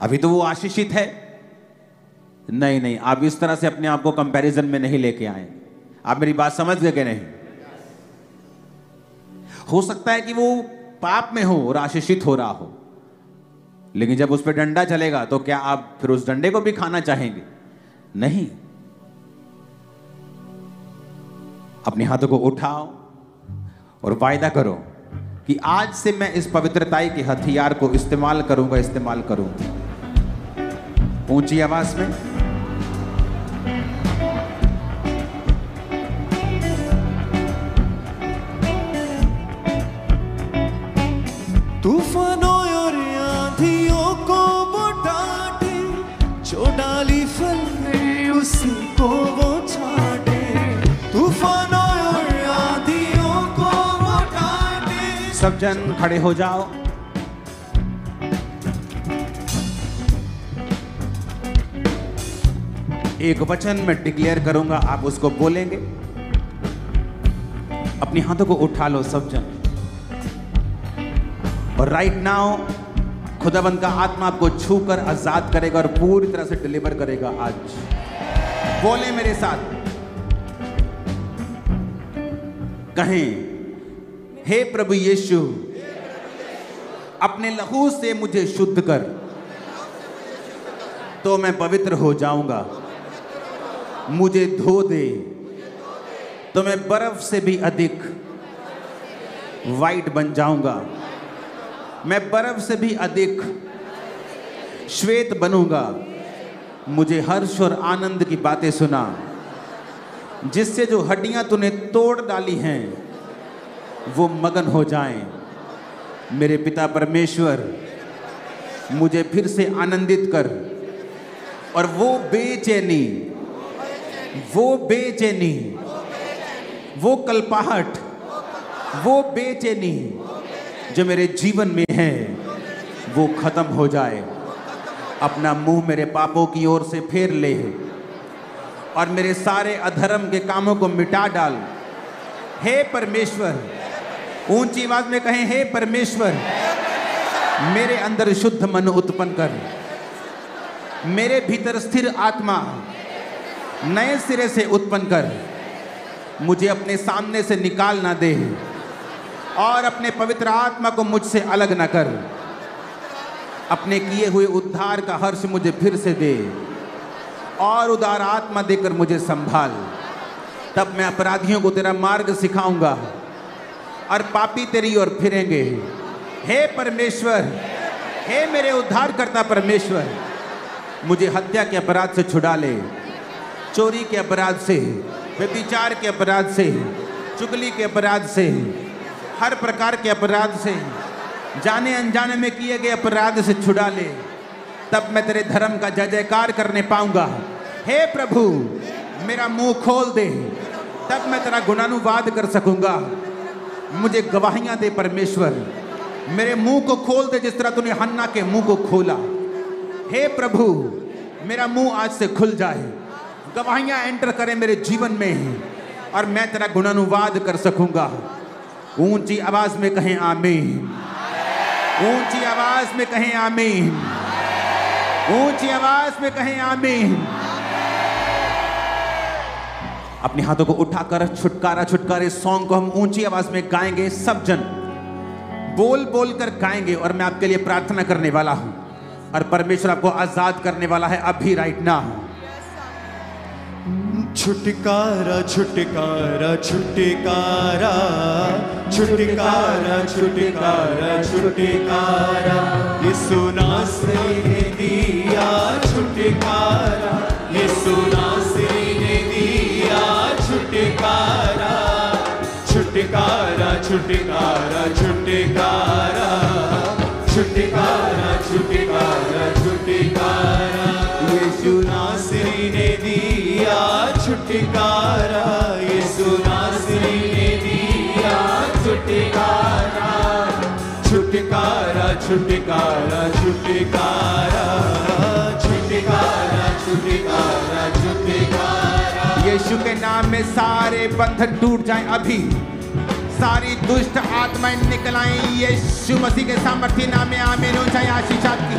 अभी तो वो आशीषित है। नहीं नहीं, आप इस तरह से अपने आप को कंपैरिजन में नहीं लेके आए। आप मेरी बात समझ गए कि नहीं? हो सकता है कि वो पाप में हो और आशीषित हो रहा हो, लेकिन जब उस पर डंडा चलेगा तो क्या आप फिर उस डंडे को भी खाना चाहेंगे? नहीं। अपने हाथों को उठाओ और वायदा करो कि आज से मैं इस पवित्रताई के हथियार को इस्तेमाल करूंगा। ऊंची आवाज में तूफानों और आंधियों को वो डांटे, जो डाली फल में उसी को वो छाटे। तूफानों और आंधियों को वो डांटे। सब जन खड़े हो जाओ। एक वचन मैं डिक्लेयर करूंगा, आप उसको बोलेंगे। अपने हाथों को उठा लो सब जन। और राइट नाउ खुदाबंद का आत्मा आपको छूकर आजाद करेगा और पूरी तरह से डिलीवर करेगा। आज बोले मेरे साथ, कहें, हे प्रभु यीशु, अपने लहू से मुझे शुद्ध कर तो मैं पवित्र हो जाऊंगा। मुझे धो दे तो मैं बर्फ से भी अधिक वाइट बन जाऊंगा। मैं बर्फ से भी अधिक श्वेत बनूंगा। मुझे हर्ष और आनंद की बातें सुना, जिससे जो हड्डियां तूने तोड़ डाली हैं वो मगन हो जाएं। मेरे पिता परमेश्वर, मुझे फिर से आनंदित कर और वो बेचैनी, वो कल्पाहट, वो बेचैनी जो मेरे जीवन में है वो खत्म हो जाए। अपना मुंह मेरे पापों की ओर से फेर ले और मेरे सारे अधर्म के कामों को मिटा डाल। हे परमेश्वर, ऊंची आवाज में कहें, हे परमेश्वर, मेरे अंदर शुद्ध मन उत्पन्न कर। मेरे भीतर स्थिर आत्मा नए सिरे से उत्पन्न कर। मुझे अपने सामने से निकाल ना दे और अपने पवित्र आत्मा को मुझसे अलग ना कर। अपने किए हुए उद्धार का हर्ष मुझे फिर से दे और उदार आत्मा देकर मुझे संभाल। तब मैं अपराधियों को तेरा मार्ग सिखाऊंगा और पापी तेरी ओर फिरेंगे। हे परमेश्वर, हे मेरे उद्धारकर्ता परमेश्वर, मुझे हत्या के अपराध से छुड़ा ले, चोरी के अपराध से, व्यभिचार के अपराध से, चुगली के अपराध से, हर प्रकार के अपराध से, जाने अनजाने में किए गए अपराध से छुड़ा ले। तब मैं तेरे धर्म का जय जयकार करने पाऊंगा। हे प्रभु, मेरा मुंह खोल दे, तब मैं तेरा गुणानुवाद कर सकूंगा। मुझे गवाहियां दे परमेश्वर, मेरे मुंह को खोल दे जिस तरह तूने हन्ना के मुंह को खोला। हे प्रभु, मेरा मुंह आज से खुल जाए, गवाहियां एंटर करें मेरे जीवन में और मैं तेरा गुणानुवाद कर सकूंगा। ऊंची आवाज में कहें आमीन, ऊंची आवाज में कहें आमीन, ऊंची आवाज में कहें आमीन। अपने हाथों को उठाकर छुटकारा छुटकारे सॉन्ग को हम ऊंची आवाज में गाएंगे। सब जन बोल बोल कर गाएंगे और मैं आपके लिए प्रार्थना करने वाला हूं और परमेश्वर आपको आजाद करने वाला है अभी, राइट नाउ। छुटकारा छुटकारा छुटकारा छुटकारा छुटकारा छुटकारा, यीशु नासरी ने दिया छुटकारा, यीशु नासरी ने दिया छुटकारा। छुटकारा छुटकारा छुटकारा छुटकारा छुटकारा छुटकारा, यीशु नासरी ने दिया छुटकारा, यीशु नासरी ने दिया छुटकारा। छुटकारा छुटकारा छुटकारा छुटकारा छुटकारा छुटकारा, यीशु के नाम में सारे बंधन टूट जाएं अभी, सारी दुष्ट आत्माएं निकल आएं यीशु मसीह के सामर्थ्य नाम में। आमीन हो जाए आशीष आपकी।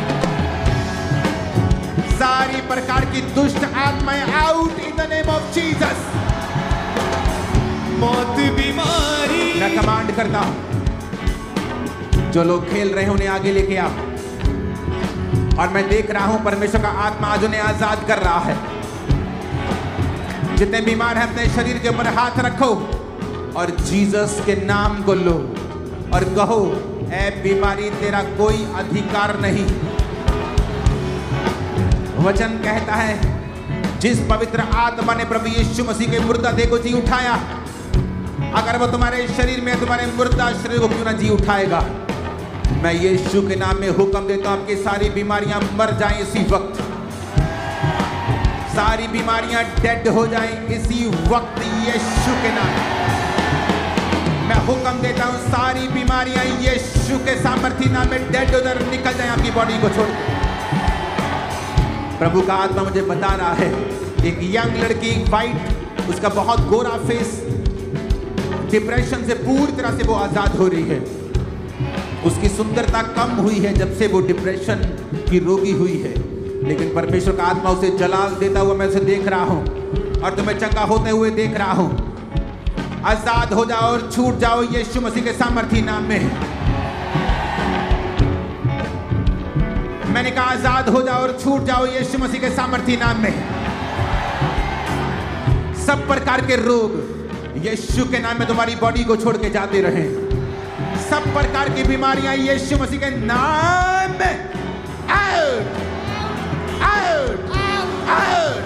सारी प्रकार की दुष्ट आत्माएं out in the name of Jesus. मौत बीमारी मैं कमांड करता हूं, जो लोग खेल रहे हैं उन्हें आगे लेके आओ। और मैं देख रहा हूं परमेश्वर का आत्मा आज उन्हें आजाद कर रहा है। जितने बीमार हैं अपने शरीर के ऊपर हाथ रखो और जीसस के नाम को लो और कहो, ऐ बीमारी तेरा कोई अधिकार नहीं। वचन कहता है जिस पवित्र आत्मा ने प्रभु यीशु मसीह के मुर्दा देह को जी उठाया, अगर वो तुम्हारे शरीर में तुम्हारे मुर्दा शरीर को क्यों ना जी उठाएगा। मैं यीशु के नाम में हुक्म देता हूं आपकी सारी बीमारियां मर जाएं इसी वक्त, सारी बीमारियां डेड हो जाएं इसी वक्त यीशु के नाम। मैं हुक्म देता हूं सारी बीमारियां यीशु के सामर्थ्य नाम में डेड उधर निकल जाएं आपकी बॉडी को छोड़। प्रभु का आत्मा मुझे बता रहा है एक यंग लड़की, वाइट, उसका बहुत गोरा फेस, डिप्रेशन से पूरी तरह से वो आजाद हो रही है। उसकी सुंदरता कम हुई है जब से वो डिप्रेशन की रोगी हुई है, लेकिन परमेश्वर का आत्मा उसे जलाल देता हुआ मैं उसे देख रहा हूं और तुम्हें चंगा होते हुए देख रहा हूं। आजाद हो जाओ और छूट जाओ यीशु मसीह के सामर्थ्य नाम में। मैंने कहा आजाद हो जाओ और छूट जाओ यीशु मसीह के सामर्थ्य नाम में। सब प्रकार के रोग यीशु के नाम में तुम्हारी बॉडी को छोड़ के जाते रहे। सब प्रकार की बीमारियां यीशु मसीह के नाम में आउट आउट आउट।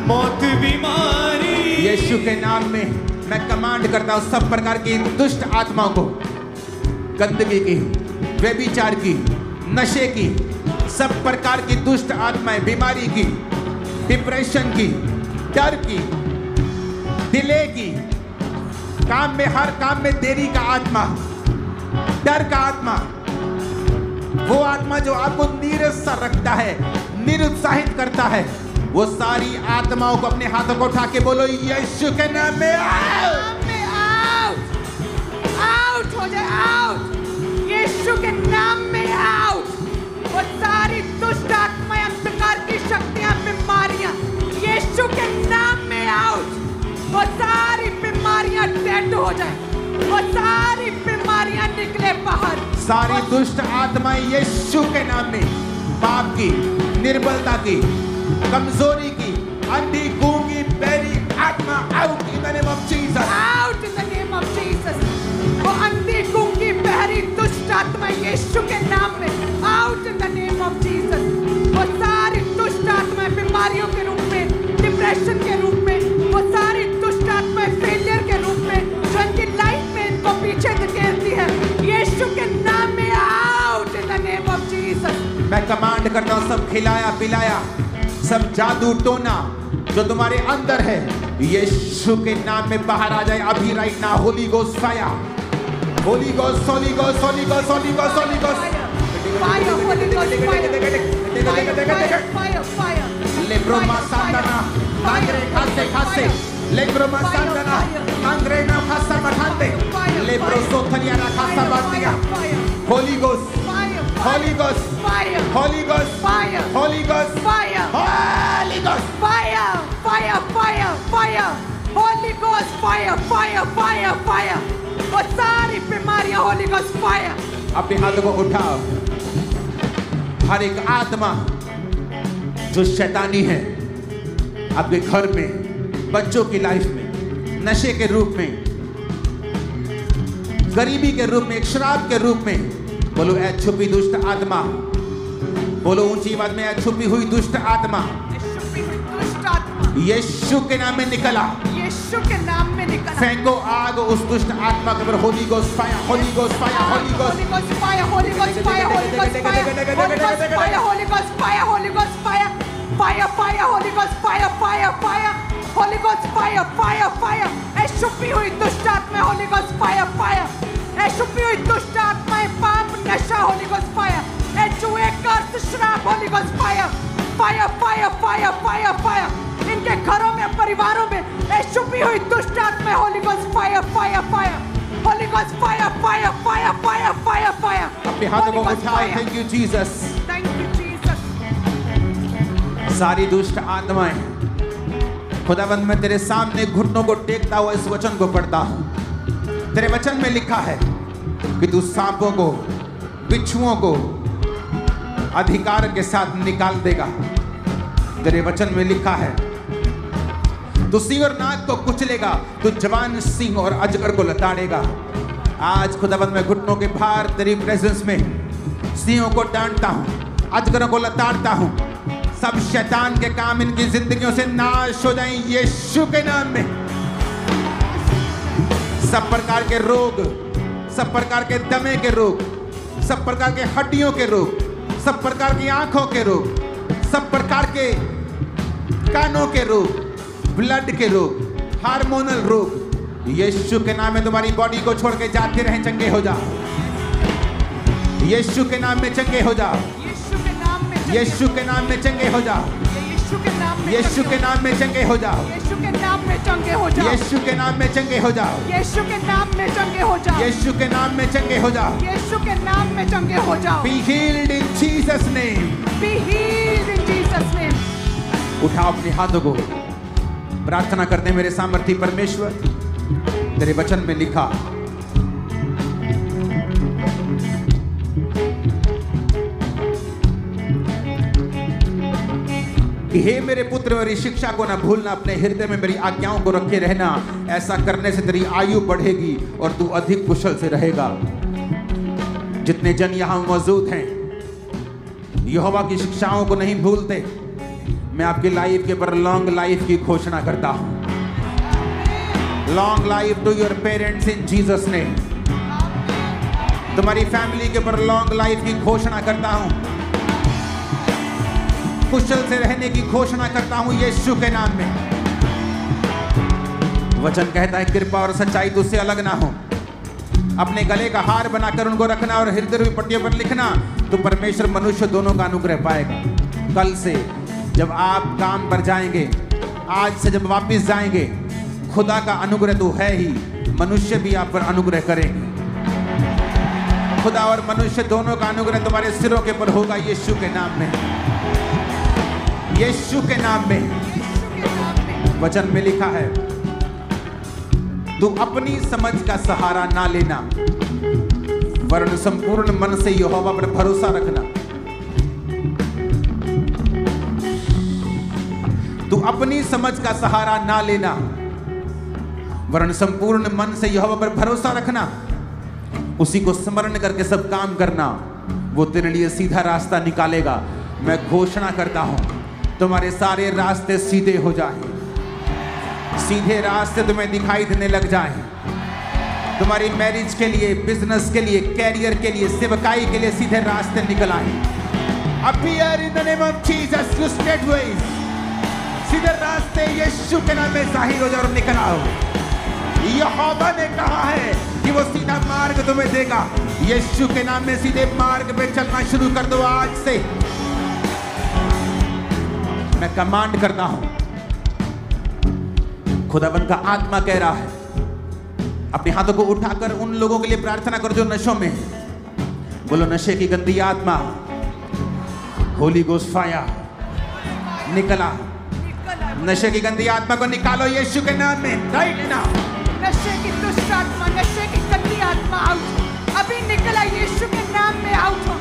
मौत बीमारी यीशु के नाम में मैं कमांड करता हूं सब प्रकार की दुष्ट आत्माओं को, गंदगी की, व्यभिचार की, नशे की, सब प्रकार की दुष्ट आत्माएं, बीमारी की, डिप्रेशन की, डर की, डिले की, काम में हर काम में देरी का आत्मा, डर का आत्मा, वो आत्मा जो आपको नीरस सा रखता है, निरुत्साहित करता है, वो सारी आत्माओं को अपने हाथों को उठा के बोलो यीशु के नाम में आउट आउट हो जाए, आउट यीशु के नाम में आउट। वो सारी दुष्ट आत्माएं, अंधकार की शक्तियां, बीमारियां यीशु के नाम में आउट। वो सारी बीमारियां डेड हो जाए, वो सारी बीमारियां निकले बाहर। सारी दुष्ट आत्माएं यीशु के नाम में, पाप की, निर्बलता की, कमजोरी की, अंधी, गूंगी, बहरी आत्मा out in the name of Jesus, out in the name of Jesus. वो अंधी, गूंगी, बहरी आत्मा यीशु के नाम में out in the name of Jesus. वो सारी दुष्ट आत्माएं बीमारियों के रूप में, डिप्रेशन के रूप में, वो सारी दुष्ट आत्माएं फेलियर के रूप में जो इनकी लाइफ में इनको पीछे धकेलती है, यीशु के नाम में out in the name of Jesus. मैं कमांड करता हूं, सब खिलाया पिलाया, सब जादू टोना जो तुम्हारे अंदर है, यीशु के नाम में बाहर आ जाए अभी, right now. Holy Ghost fire, Holy Ghost, Holy Ghost, Holy Ghost, Holy Ghost, Holy Ghost, fire, Holy Ghost fire, fire, लेब्रोमा सांडना, आंद्रे खासे खासे, लेब्रोमा सांडना, आंद्रे ना खासा मठाते, लेब्रो सोथनिया ना खासा बातिया, Holi Ghost, Holy Ghost, Holy Ghost, Holy Ghost, Holy Ghost, fire, fire, fire, fire, Holy Ghost fire, fire, fire, fire, वो सारी बीमारियां होली गोस्ट फायर। अपने हाथों को उठाओ। हर एक आत्मा जो शैतानी है आपके घर में, बच्चों की लाइफ में, नशे के रूप में, गरीबी के रूप में, एक शराब के रूप में, बोलो ऐ छुपी दुष्ट आत्मा, बोलो ऊंची आवाज में, ऐ छुपी हुई दुष्ट आत्मा यीशु के नाम में निकला, यीशु के नाम में निकला। फेंको आग उस दुष्ट आत्मा के ऊपर। Holy Ghost fire, Holy Ghost fire, Holy Ghost, Holy Ghost fire, Holy Ghost fire, Holy Ghost fire, Holy Ghost fire, Holy Ghost fire, Holy Ghost fire, fire, fire, Holy Ghost fire, fire, fire, Holy Ghost fire, fire, fire. ऐ छुपी हुई दुष्ट आत्मा, होली गोस्ट फायर, फायर। ऐ छुपी हुई दुष्ट आत्मा, पाप, नशा, होली गोस्ट फायर। ऐ जुए, कर्स, शराब, Holi Ghost fire, fire, fire, fire, fire, fire. इनके घरों में, परिवारों में ऐ छुपी हुई दुष्ट आत्मा, Holy Ghost fire, fire, fire, Holy Ghost fire, fire, fire, fire, fire, fire. अपने हाथों को उठाओ। Thank you Jesus, thank you Jesus. सारी दुष्ट आत्माएं, खुदावंद मैं तेरे सामने घुटनों को टेकता हुआ इस वचन को पढ़ता हूं। तेरे वचन में लिखा है कि तू सांपों को, बिच्छुओं को अधिकार के साथ निकाल देगा। तेरे वचन में लिखा है तू सिंह और नाग को कुचलेगा, तू जवान सिंह और अजगर को लताड़ेगा। आज खुदावंद मैं घुटनों के भार तेरी प्रेजेंस में सिंहों को डांटता हूं, अजगरों को लताड़ता हूं। सब शैतान के काम इनकी जिंदगियों से नाश हो जाएं यीशु के नाम में। सब प्रकार के रोग, सब प्रकार के दमे के रोग, सब प्रकार के हड्डियों के रोग, सब प्रकार की आंखों के रोग, सब प्रकार के कानों के रोग, ब्लड के रोग, हार्मोनल रोग, यीशु के नाम में तुम्हारी बॉडी को छोड़ के जाते रहे, चंगे हो जाओ। यीशु के नाम में चंगे हो जाओ। यीशु के नाम में, यीशु के नाम में चंगे हो जाओ। यीशु के नाम में, यीशु के नाम में चंगे हो जाओ। यीशु के नाम में चंगे हो जाओ। यीशु के नाम में चंगे हो जाओ। यीशु के नाम में चंगे हो जाओ। यीशु के नाम में चंगे हो जाओ। यीशु के नाम में चंगे हो जाओ। Be healed in Jesus name. Be healed in Jesus name. उठाओ अपने हाथों को, प्रार्थना करते हैं। मेरे सामर्थी परमेश्वर, तेरे वचन में लिखा कि हे मेरे पुत्र, मेरी शिक्षा को ना भूलना, अपने हृदय में मेरी आज्ञाओं को रखे रहना। ऐसा करने से तेरी आयु बढ़ेगी और तू अधिक कुशल से रहेगा। जितने जन यहाँ मौजूद हैं यहोवा की शिक्षाओं को नहीं भूलते, मैं आपकी लाइफ के ऊपर लॉन्ग लाइफ की घोषणा करता हूं। Long life to your parents in Jesus name. तुम्हारी फैमिली के ऊपर लॉन्ग लाइफ की घोषणा करता हूं। कुशल से रहने की घोषणा करता हूं यीशु के नाम में। वचन कहता है कृपा और सच्चाई तुझसे अलग ना हो। अपने गले का हार बनाकर उनको रखना और हृदय की पट्टियों पर लिखना, तो परमेश्वर मनुष्य दोनों का अनुग्रह पाएगा। कल से जब आप काम पर जाएंगे, आज से जब वापस जाएंगे, खुदा का अनुग्रह तो है ही, मनुष्य भी आप पर अनुग्रह करेंगे। खुदा और मनुष्य दोनों का अनुग्रह तुम्हारे सिरों के ऊपर होगा यीशु के नाम में। यीशु के नाम में। वचन में लिखा है तू अपनी समझ का सहारा ना लेना, वरन संपूर्ण मन से यहोवा पर भरोसा रखना। तू अपनी समझ का सहारा ना लेना, वरन संपूर्ण मन से यहोवा पर भरोसा रखना। उसी को स्मरण करके सब काम करना, वो तेरे लिए सीधा रास्ता निकालेगा। मैं घोषणा करता हूं तुम्हारे सारे रास्ते सीधे हो जाएं, सीधे रास्ते तुम्हें दिखाई देने लग जाएं। तुम्हारी मैरिज के लिए, बिजनेस के लिए, कैरियर के लिए, सेवकाई के लिए सीधे रास्ते निकल आए। Appear in the name of Jesus, you straight ways। सीधे रास्ते यीशु के नाम में जाहिर हो जाओ और निकल आओ। यहोवा ने कहा है कि वो सीधा मार्ग तुम्हें देगा। यीशु के नाम में सीधे मार्ग पे चलना शुरू कर दो आज से। मैं कमांड करता हूं, खुदाबंद का आत्मा कह रहा है, अपने हाथों को उठाकर उन लोगों के लिए प्रार्थना करो जो नशों में हैं। बोलो, नशे की गंदी आत्मा, होली गोस्ट फायर निकला। नशे की गंदी आत्मा को निकालो यीशु के नाम में, राइट नाउ। नशे की दुष्ट आत्मा, नशे की गंदी आत्मा आउट, अभी निकला यीशु के नाम में आउट हो।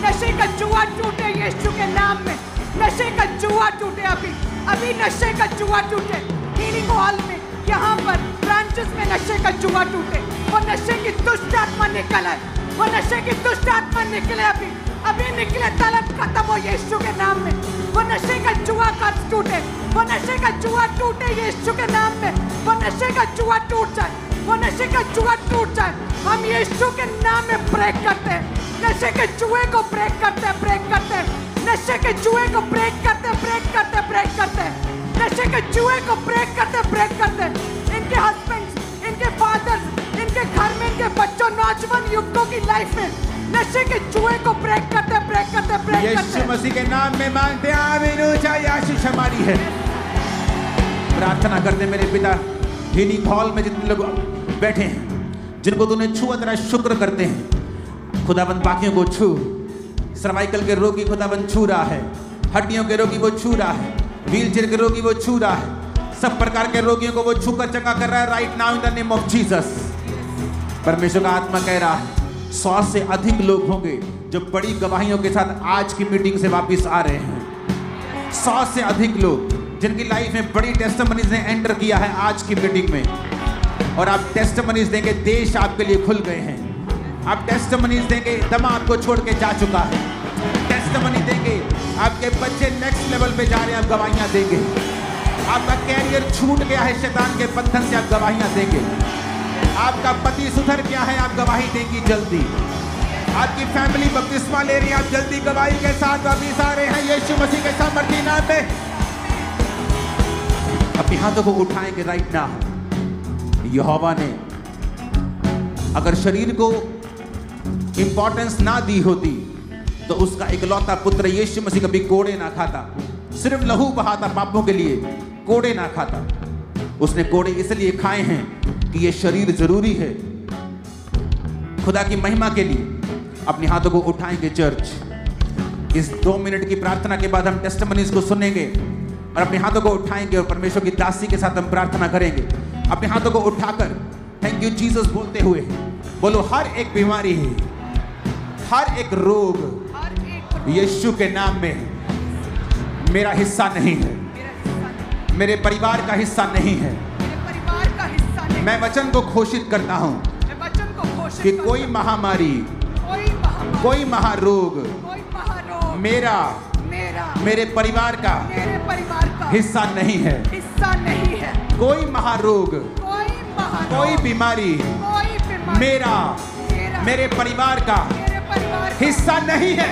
नशे का जुआ टूटे यीशु के नाम में, नशे का जुआ टूटे अभी नशे का जुआ टूटे। हीलिंग हॉल में, यहाँ पर ब्रांचेस में नशे का जुआ टूटे। वो नशे की दुष्ट आत्मा निकल आए, वो नशे की दुष्ट आत्मा निकले अभी निकले। तलब खत्म हो यीशु के नाम में। वो नशे का जुआ कर्ज टूटे, वो नशे का जुआ टूटे यीशु के नाम में। वो नशे का जुआ टूट जाए, वो नशे का जुआ टूट जाए। हम यीशु के नाम में ब्रेक करते हैं, नशे के जुए को ब्रेक करते हैं, ब्रेक करते हैं। नशे के जुए को ब्रेक करते, ब्रेक करते, ब्रेक करते। नशे के जुए को ब्रेक करते, ब्रेक करते। इनके हस्बैंड्स, इनके फादर्स, इनके घर में, इनके बच्चों, नौजवान युवकों की लाइफ में नशे के जुए को ब्रेक करते, ब्रेक करते, ब्रेक करते। यीशु मसीह के नाम में मांगते हैं, आमीन। ऊंचाई आशीष हमारी है। प्रार्थना करते मेरे पिता, हीलिंग हॉल में जितने लोग बैठे हैं, जिनको तूने छुआ, तेरा शुक्र करते हैं। खुदाबंद बाकियों को छू। सर्वाइकल के रोगी खुदाबंद छू रहा है, हड्डियों के रोगी वो छू रहा है, व्हीलचेयर के रोगी वो छू रहा है, सब प्रकार के रोगियों को वो छूकर चंगा कर रहा है right now in the name of Jesus. परमेश्वर का आत्मा कह रहा है 100 से अधिक लोग होंगे जो बड़ी गवाहियों के साथ आज की मीटिंग से वापस आ रहे हैं। 100 से अधिक लोग जिनकी लाइफ में बड़ी टेस्टिमनीज ने एंटर किया है आज की मीटिंग में, और आप टेस्टिमनीज देंगे, देश आपके लिए खुल गए हैं। आप टेस्टिमनीज देंगे, दमा आपको छोड़ के जा चुका है। टेस्टिमनी देंगे, आपके बच्चे नेक्स्ट लेवल पे जा रहे हैं, आप गवाहियां देंगे। आपका कैरियर छूट गया है शैतान के बंधन से, आप गवाहियां देंगे। आपका पति सुधर गया है, आप गवाही देंगी जल्दी। आपकी फैमिली बपतिस्मा ले रही है, आप जल्दी गवाही के साथ वापिस आ रहे हैं यीशु मसीह के सामर्थी नाम में। अपने हाथों को उठाएंगे राइट नाउ। यहोवा ने अगर शरीर को इंपॉर्टेंस ना दी होती तो उसका इकलौता पुत्र यीशु मसीह कभी कोड़े ना खाता, सिर्फ लहू बहाता पापों के लिए, कोड़े ना खाता। उसने कोड़े इसलिए खाए हैं कि ये शरीर जरूरी है खुदा की महिमा के लिए। अपने हाथों को उठाएंगे चर्च। इस 2 मिनट की प्रार्थना के बाद हम टेस्टिमनीज को सुनेंगे और अपने हाथों को उठाएंगे और परमेश्वर की दासी के साथ हम प्रार्थना करेंगे। अपने हाथों को उठाकर थैंक यू जीसस बोलते हुए बोलो, हर एक बीमारी है, हर एक रोग यीशु के नाम में मेरा हिस्सा नहीं है, मेरे परिवार का हिस्सा नहीं है। मैं वचन को घोषित करता हूं कि कोई महामारी, कोई महारोग मेरे परिवार का हिस्सा नहीं है। कोई महारोग, कोई बीमारी मेरे परिवार का हिस्सा नहीं है।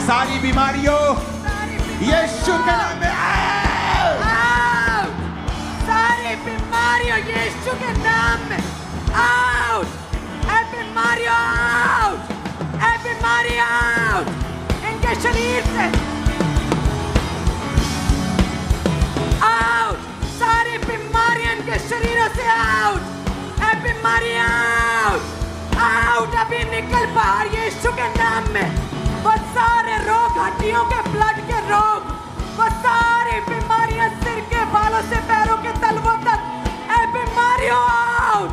सारी बीमारियों यीशु के नाम में आउट। सारी बीमारियों यीशु के नाम में आउट। ए बीमारी आउट, ए बीमारी आउट इनके शरीर से आउट। सारी बीमारियां इनके शरीरों से आउट। ए बीमारी आउट, आउट अभी निकल बाहर यीशु के नाम में। वो सारे रोग, हड्डियों के, ब्लड के रोग, वो सारी बीमारियां सिर के बालों से पैरों के तलवों तक, ए बीमारियों आउट,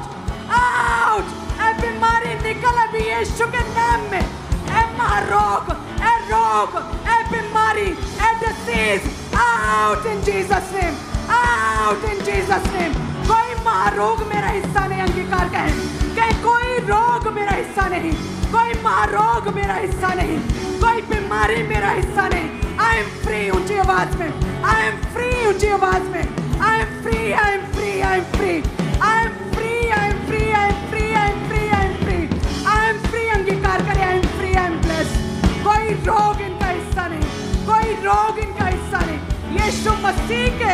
आउट। ए बीमारी निकल अभी यीशु के नाम में। ए महारोग, ए रोग, ए बीमारी, ए disease out in Jesus name, out in Jesus name. कोई महारोग मेरा हिस्सा नहीं, अंगीकार कहें कि कोई रोग मेरा हिस्सा नहीं, कोई महारोग मेरा हिस्सा नहीं, कोई बीमारी मेरा हिस्सा नहीं। आई एम फ्री, ऊंची आवाज में, आई एम फ्री, ऊंची आवाज में, I am free, I am free, I am free, I am free, I am free, I am free, I am free, I am free, I am free. अंगीकार करें, I am free, I am blessed. कोई रोग इनका हिस्सा नहीं, कोई रोग इनका हिस्सा नहीं। यीशु मसीह के